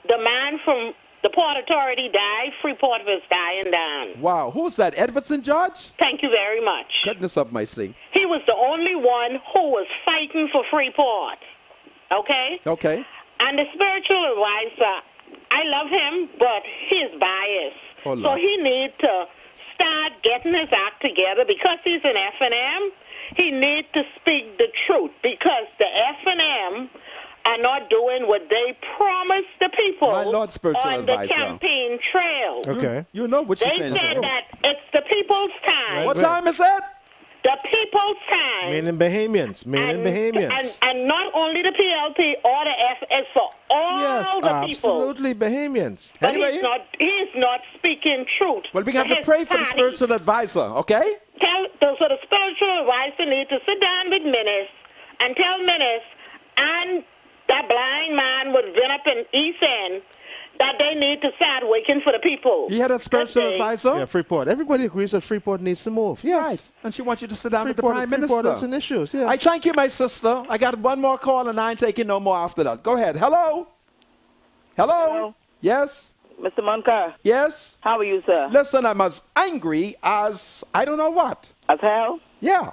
the man from the Port Authority died, Freeport was dying down. Wow, who's that? Edwardson George? Thank you very much. Goodness of my sea. He was the only one who was fighting for Freeport. Okay? Okay. And the spiritual advisor, I love him, but he's biased. Oh, so he needs to start getting his act together because he's an F&M. He needs to speak the truth because the F&M are not doing what they promised the people My Lord, spiritual on advisor. the campaign trail. Okay. You know what you're saying. They said that it's the people's time. What time is it? The people's time. Meaning Bahamians. Meaning Bahamians. And not only the PLP or the F, it's for all Yes, the people. absolutely, Bahamians. But Anyway, he's not speaking truth. well, we have to pray for the spiritual advisor, okay? So the spiritual advisor needs to sit down with Menace and tell Menace and that blind man would been up in East End that they need to start working for the people. You had a spiritual advisor? Yeah, Freeport. Everybody agrees that Freeport needs to move. Yes. Right. And she wants you to sit down Freeport, with the Prime Freeport Minister. has some issues, yeah. I thank you, my sister. I got one more call and I ain't taking no more after that. Go ahead. Hello? Hello? Yes? Mr. Moncur. Yes? How are you, sir? Listen, I'm as angry as I don't know what. As hell? Yeah.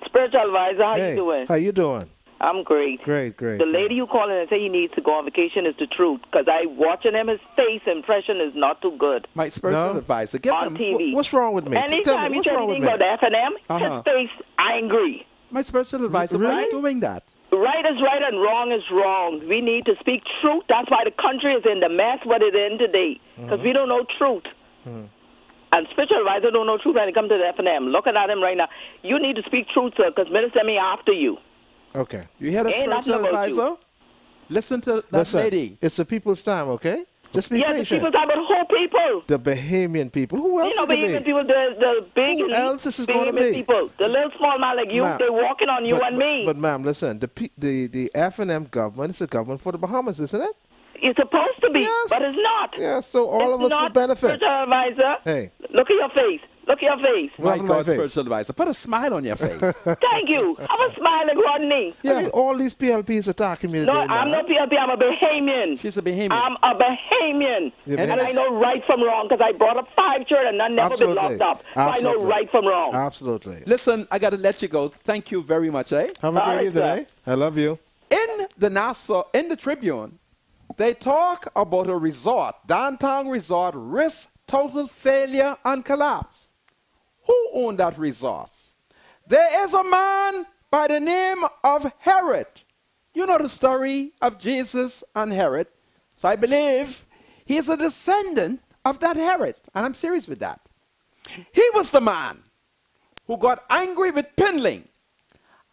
Spiritual advisor, how Hey, you doing? how you doing? I'm great. Great. The lady you calling and say he needs to go on vacation is the truth. Because I watching him, his face impression is not too good. My spiritual advisor. Get on TV. What's wrong with me? Tell Anytime me, you what's say wrong with anything me? about the F&M, his face angry. My spiritual advisor, why are you doing that? Right is right and wrong is wrong. We need to speak truth. That's why the country is in the mess what it's in today. Because we don't know truth. And spiritual advisor don't know truth when it comes to the F&M. Looking at him right now. You need to speak truth, sir, because minister me after you. Okay. You hear that, Ain't nothing spiritual about advisor? you. Listen to that Listen, lady. it's the people's time, okay? Just be Yes, the patient. people talk about whole people. The Bahamian people. Who else You know, is it Bahamian be? people, the big Who elite else this is gonna Bahamian be? people. The little small man like you, Ma'am, they're walking on you and me. But ma'am, listen, the F&M government is a government for the Bahamas, isn't it? It's supposed to be, but it's not. Yeah, so all of us will benefit. Spiritual advisor, Hey. look at your face. Look at your face. My God, spiritual advisor. Put a smile on your face. Thank you. I'm a smiling Rodney. Yeah. I mean, all these PLPs attacking me today. No, I'm not PLP. I'm a Bahamian. She's a Bahamian. I'm a Bahamian. You're And Bahamian. I know right from wrong because I brought up 5 children and none never been locked up. So I know right from wrong. Absolutely. Listen, I got to let you go. Thank you very much, eh? Have a great evening, eh? I love you. In the Tribune, they talk about a resort, downtown resort, risk total failure and collapse. Who owned that resort? There is a man by the name of Herod. You know the story of Jesus and Herod. So I believe he is a descendant of that Herod. And I'm serious with that. He was the man who got angry with Pinling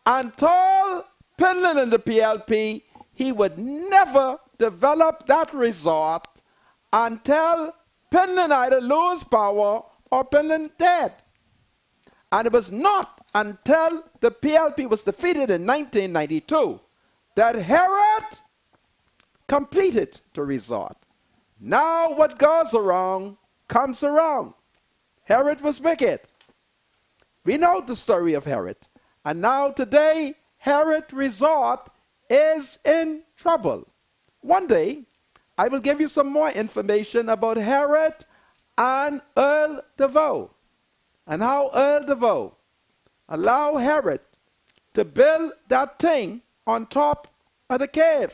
and told Pinling and the PLP he would never develop that resort until Pinling either lose power or Pinling dead. And it was not until the PLP was defeated in 1992 that Herod completed the resort. Now what goes around comes around. Herod was wicked. We know the story of Herod. And now today, Herod Resort is in trouble. One day, I will give you some more information about Herod and Earl DeVoe. And how Earl DeVoe allowed Herod to build that thing on top of the cave.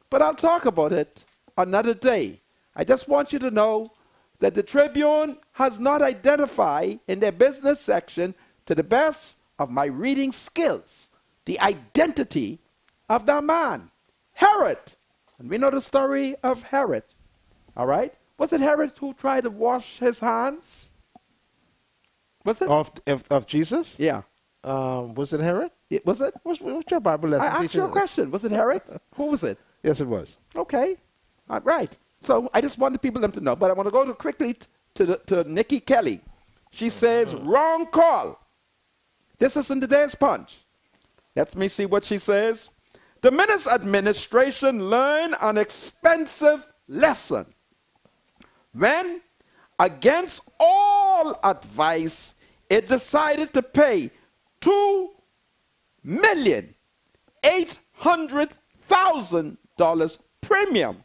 But I'll talk about it another day. I just want you to know that the Tribune has not identified in their business section, to the best of my reading skills, the identity of that man, Herod. And we know the story of Herod. All right? Was it Herod who tried to wash his hands? Was it? Of Jesus? Yeah. Was it Herod? Was it? What's your Bible lesson? I asked you a question. Was it Herod? Who was it? Yes, it was. Okay. All right. So I just wanted people to know, but I want to go quickly to Nikki Kelly. She says, wrong call. This is in today's Punch. Let me see what she says. The Menace administration learned an expensive lesson when, against all advice, it decided to pay $2,800,000 premium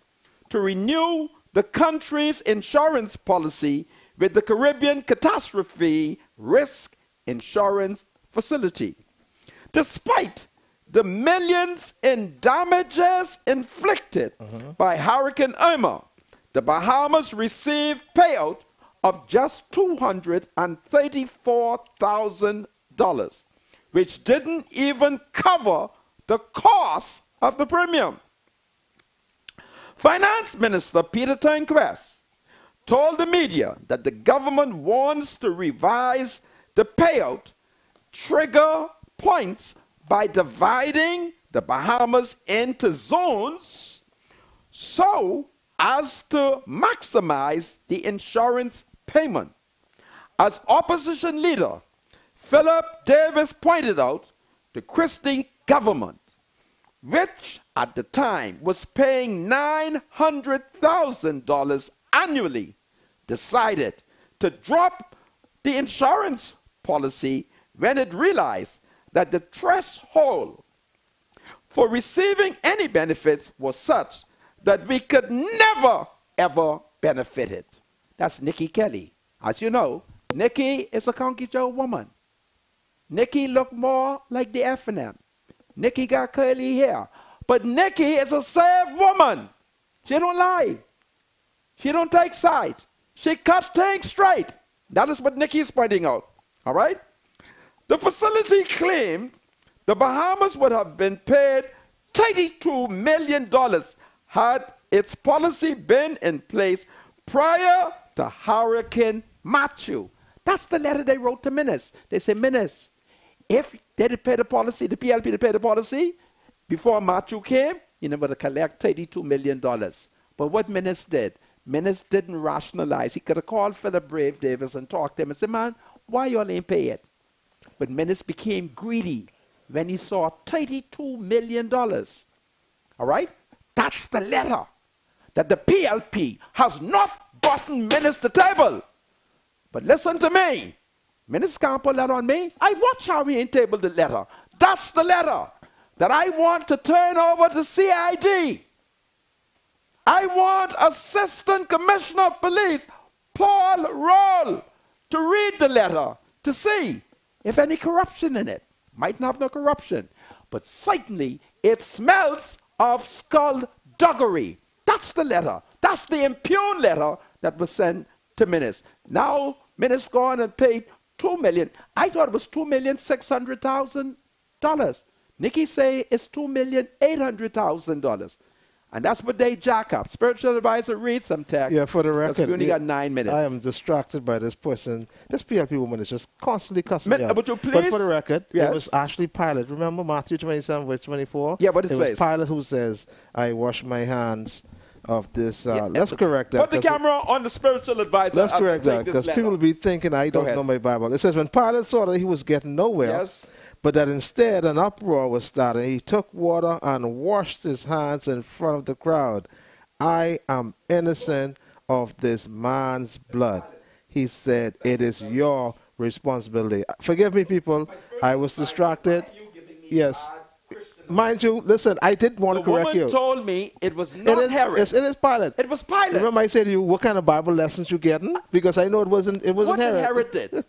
to renew the country's insurance policy with the Caribbean Catastrophe Risk Insurance Facility. Despite the millions in damages inflicted by Hurricane Irma, the Bahamas received payout of just $234,000, which didn't even cover the cost of the premium. Finance Minister Peter Turnquest told the media that the government wants to revise the payout trigger points by dividing the Bahamas into zones so as to maximize the insurance payment. As opposition leader, Philip Davis pointed out, the Christie government, which at the time was paying $900,000 annually, decided to drop the insurance policy when it realized that the threshold for receiving any benefits was such that we could never, ever benefit it. That's Nikki Kelly. As you know, Nikki is a Conky Joe woman. Nikki looked more like the F&M. Nikki got curly hair. But Nikki is a saved woman. She don't lie. She don't take sides. She cut things straight. That is what Nikki is pointing out. All right? The facility claimed the Bahamas would have been paid $32 million had its policy been in place prior to Hurricane Matthew. That's the letter they wrote to Minnis. They said, Minnis, if they did pay the policy, the PLP did pay the policy, before Matthew came, you never would collect $32 million. But what Minnis did, Minnis didn't rationalize. He could have called Philip Brave Davis and talked to him and said, man, why y'all ain't pay it? But Minnis became greedy when he saw $32 million. All right? That's the letter that the PLP has not gotten Minnis the table. But listen to me. Minnis can't put that on me. I watch how he ain't tabled the letter. That's the letter that I want to turn over to CID. I want Assistant Commissioner of Police Paul Roll to read the letter to see if any corruption in it. Might not have no corruption, but certainly it smells of skullduggery. That's the letter. That's the impugned letter that was sent to Minnis. Now Minnis gone and paid $2 million. I thought it was $2,600,000. Nikki say it's $2,800,000. And that's what they jack up. Spiritual advisor, read some text. Yeah, for the record, we only got 9 minutes. I am distracted by this person. This PLP woman is just constantly cussing me out. But for the record, it was Ashley Pilot. Remember Matthew 27, verse 24? Yeah, what it says. It was Pilot who says, I wash my hands of this. Let's correct that. Put the camera on the spiritual advisor. Let's correct that, because people will be thinking I don't know my Bible. It says, when Pilate saw that he was getting nowhere, but that instead an uproar was started, he took water and washed his hands in front of the crowd. I am innocent of this man's blood. He said, it is your responsibility. Forgive me, people. I was distracted. Yes. Mind you, listen, I did want to correct you. The woman told me it was not Herod. It is Pilate. It was Pilate. Remember I said to you, what kind of Bible lessons you getting? Because I know it wasn't Herod. What did Herod did?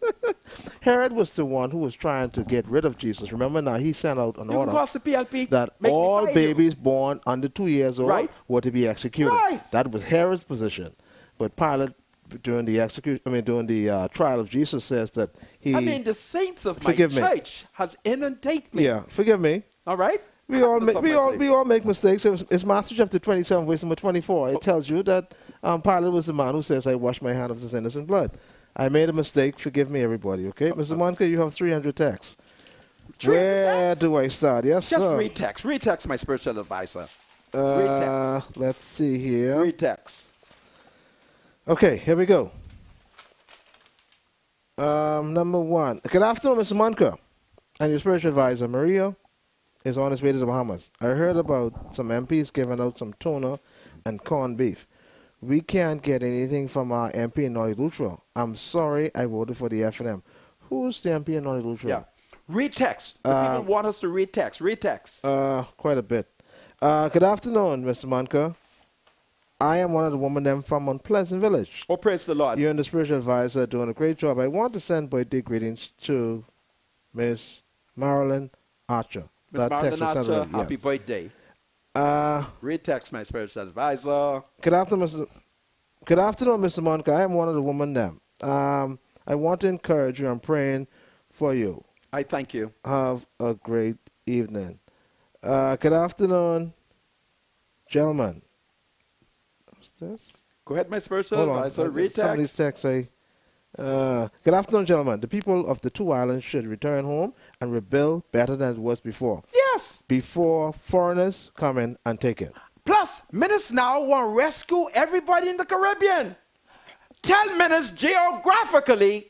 Herod was the one who was trying to get rid of Jesus. Remember now, he sent out an order that all babies born under 2 years old were to be executed. That was Herod's position. But Pilate, during the trial of Jesus, says that he... I mean, the saints of my church has inundated me. Yeah, forgive me. All right? We all make mistakes. It's Matthew chapter 27, verse number 24. It tells you that Pilate was the man who says, I wash my hands of this innocent blood. I made a mistake. Forgive me, everybody, okay? Mr. Monica, you have 300 texts. Where do I start? Yes, Just sir. read text. Read text, my spiritual advisor. Read text. Let's see here. Read text. Okay, here we go. Number 1. Good afternoon, Mr. Monica. And your spiritual advisor, Maria, is on his way to the Bahamas. I heard about some MPs giving out some tuna and corned beef. We can't get anything from our MP in North Lutra. I'm sorry I voted for the F&M. Who's the MP in North Lutra? Yeah. Read text. The people want us to read text. Read text. Quite a bit. Good afternoon, Mr. Monica. I am one of the women from Mount Pleasant Village. Oh, praise the Lord. You and the spiritual advisor are doing a great job. I want to send birthday greetings to Miss Marilyn Archer. Miss Marilyn Archer, happy birthday. Read text, my spiritual advisor. Good afternoon, Mr. Monica. I am one of the women there. I want to encourage you. I'm praying for you. I thank you. Have a great evening. Good afternoon, gentlemen. What's this? Go ahead, my spiritual advisor. Read text. Some of these texts say, good afternoon, gentlemen. The people of the 2 islands should return home and rebuild better than it was before. Yes. Yes. Before foreigners come in and take it. Plus, ministers now want to rescue everybody in the Caribbean. Tell ministers geographically,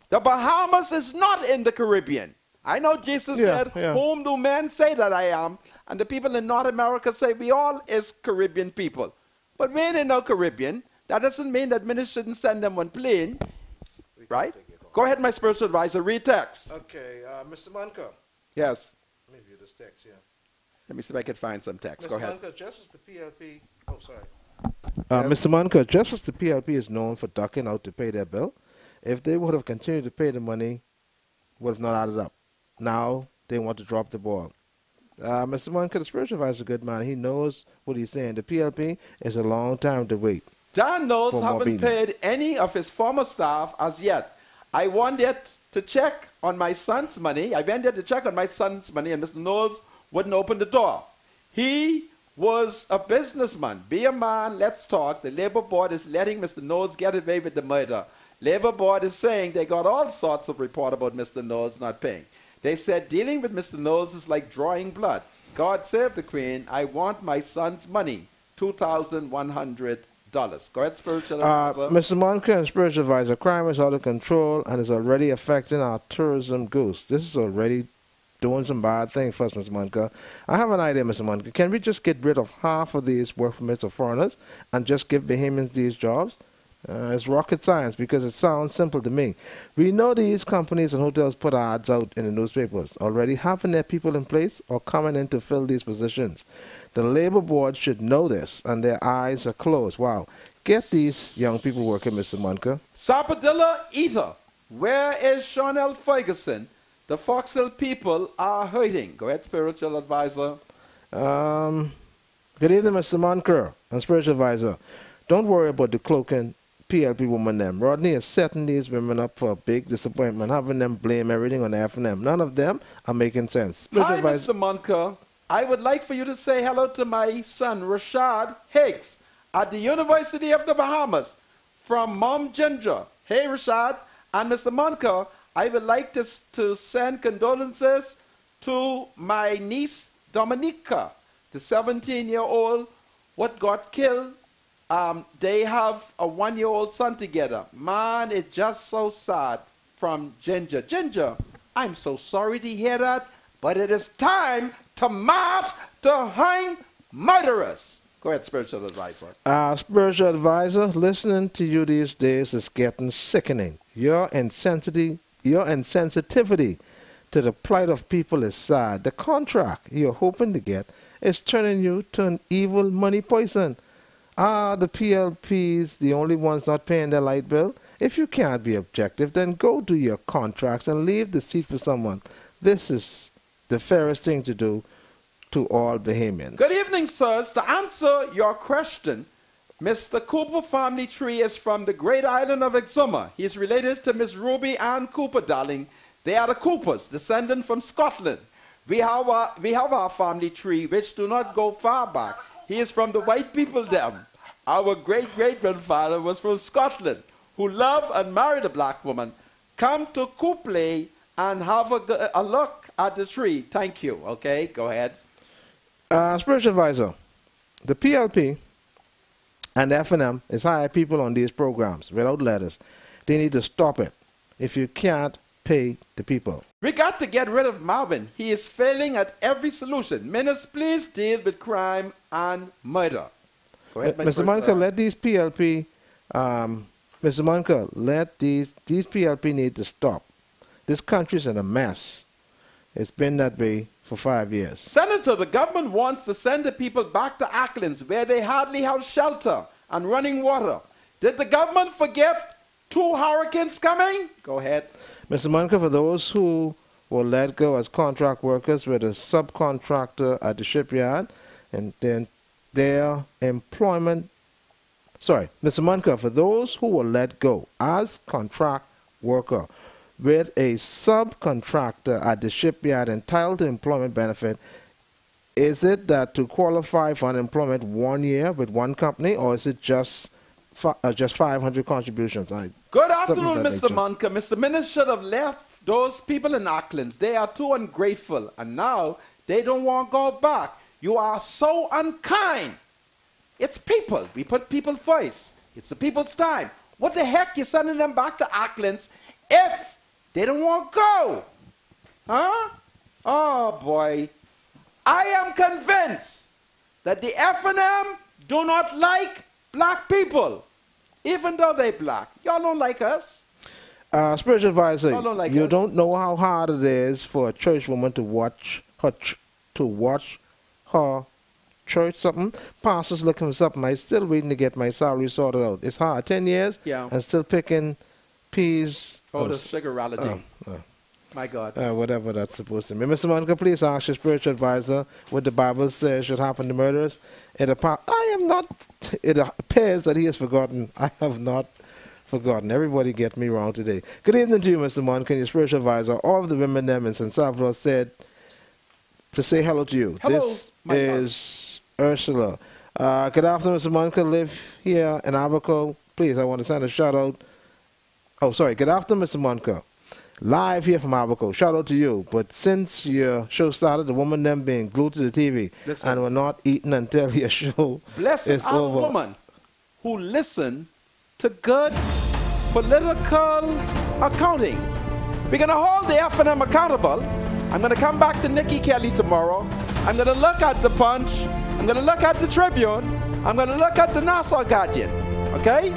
the Bahamas is not in the Caribbean. I know Jesus said, whom do men say that I am? And the people in North America say we all is Caribbean people. But we ain't in no Caribbean. That doesn't mean that ministers shouldn't send them on plane. Right? Go ahead, my spiritual advisor. Read text. Okay, Mr. Manka. Yes. Let me view this text here. Let me see if I can find some text. Go ahead. Mr. Manka, just as the PLP... Oh, sorry. Mr. Manka, just as the PLP is known for ducking out to pay their bill, if they would have continued to pay the money, would have not added up. Now they want to drop the ball. Mr. Manka, the spiritual advisor is a good man. He knows what he's saying. The PLP is a long time to wait. John Knowles haven't paid any of his former staff as yet. I wanted to check on my son's money. I went there to check on my son's money, and Mr. Knowles wouldn't open the door. He was a businessman. Be a man, let's talk. The Labor Board is letting Mr. Knowles get away with the murder. Labor Board is saying they got all sorts of report about Mr. Knowles not paying. They said dealing with Mr. Knowles is like drawing blood. God save the Queen. I want my son's money, $2,100. Go ahead, spiritual advisor. Mr. Monka and spiritual advisor, crime is out of control and is already affecting our tourism goose. This is already doing some bad things for us, Mr. Monka. I have an idea, Mr. Monka. Can we just get rid of half of these work permits of foreigners and just give Bahamians these jobs? It's rocket science because it sounds simple to me. We know these companies and hotels put ads out in the newspapers, already having their people in place or coming in to fill these positions. The Labor Board should know this, and their eyes are closed. Wow. Get these young people working, Mr. Munker. Sapadilla Eater, where is Chanel Ferguson? The Foxhill people are hurting. Go ahead, spiritual advisor. Good evening, Mr. Munker and spiritual advisor. Don't worry about the cloaking PLP woman them. Rodney is setting these women up for a big disappointment, having them blame everything on F&M. None of them are making sense. Hi, Mr. Munker. I would like for you to say hello to my son, Rashad Higgs, at the University of the Bahamas, from Mom Ginger. Hey, Rashad. And Mr. Munker, I would like to send condolences to my niece, Dominica, the 17-year-old, what got killed. They have a 1-year-old son together. Man, it's just so sad. From Ginger. Ginger, I'm so sorry to hear that, but it is time to march to hang murderers. Go ahead, spiritual advisor. Spiritual advisor, listening to you these days is getting sickening. Your insensitivity to the plight of people is sad. The contract you're hoping to get is turning you to an evil money poison. Are the PLPs the only ones not paying their light bill? If you can't be objective, then go do your contracts and leave the seat for someone. This is the fairest thing to do to all Bahamians. Good evening, sirs. To answer your question, Mr. Cooper family tree is from the great island of Exuma. He is related to Miss Ruby Ann Cooper, darling. They are the Coopers, descendant from Scotland. We have our family tree, which do not go far back. He is from the white people them. Our great-great-grandfather was from Scotland, who loved and married a black woman. Come to Coupley and have a look at the tree. Thank you. Okay, go ahead. Spiritual advisor, the PLP and F&M is hire people on these programs without letters. They need to stop it if you can't pay the people. We got to get rid of Marvin. He is failing at every solution. Ministers, please deal with crime and murder. Go ahead, Mr. Munker, let these PLP, Mr. Munker, let these PLP need to stop. This country's in a mess. It's been that way for 5 years. Senator, the government wants to send the people back to Acklands where they hardly have shelter and running water. Did the government forget 2 hurricanes coming? Go ahead. Mr. Munker, for those who were let go as contract workers with a subcontractor at the shipyard, and then their employment, sorry, Mr. Munker, for those who were let go as contract worker with a subcontractor at the shipyard entitled to employment benefit, is it that to qualify for unemployment 1 year with one company, or is it just 500 contributions? Good afternoon, Mr. Munker. Mr. Minister should have left those people in Acklands. They are too ungrateful, and now They don't want to go back. You are so unkind. It's people. We put people first. It's the people's time. What the heck you sending them back to Auckland if they don't want to go? Huh? Oh, boy. I am convinced that the F&M do not like black people, even though they black. Y'all don't like us. Spiritual advisor, don't like you us. don't know how hard it is for a church woman to watch her church something. Pastor's looking for something. I'm still waiting to get my salary sorted out. It's hard. 10 years, Yeah. and still picking peas. Oh, the sugarality. My God. Whatever that's supposed to mean. Mr. Monica, please ask your spiritual advisor what the Bible says should happen to murderers. It appears that he has forgotten. I have not forgotten. Everybody get me wrong today. Good evening to you, Mr. Monica, your spiritual advisor. All of the women them in San Salvador said to say hello to you. Hello, this is Ursula. Good afternoon, Mr. Monica. Live here in Abaco. Please, I want to send a shout out. Oh, sorry. Good afternoon, Mr. Monica. Live here from Abaco. Shout out to you. But since your show started, the woman them being glued to the TV and we're not eating until your show is Our over. woman who listen to good political accounting. We're going to hold the F&M accountable. I'm going to come back to Nikki Kelly tomorrow. I'm going to look at the Punch. I'm going to look at the Tribune. I'm going to look at the Nassau Guardian. Okay?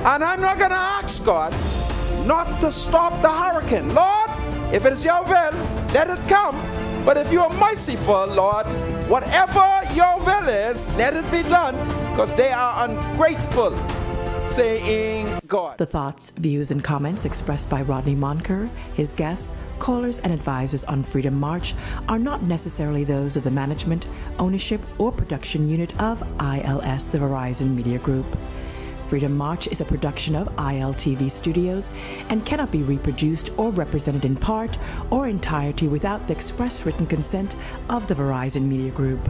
And I'm not going to ask God not to stop the hurricane. Lord, if it is your will, let it come. But if you are merciful, Lord, whatever your will is, let it be done, because they are ungrateful, saying God. The thoughts, views, and comments expressed by Rodney Monker, his guests, callers, and advisors on Freedom March are not necessarily those of the management, ownership, or production unit of ILS, the Verizon Media Group. Freedom March is a production of ILTV Studios and cannot be reproduced or represented in part or entirety without the express written consent of the Verizon Media Group.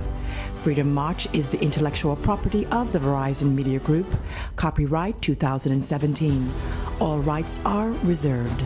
Freedom March is the intellectual property of the Verizon Media Group. Copyright 2017. All rights are reserved.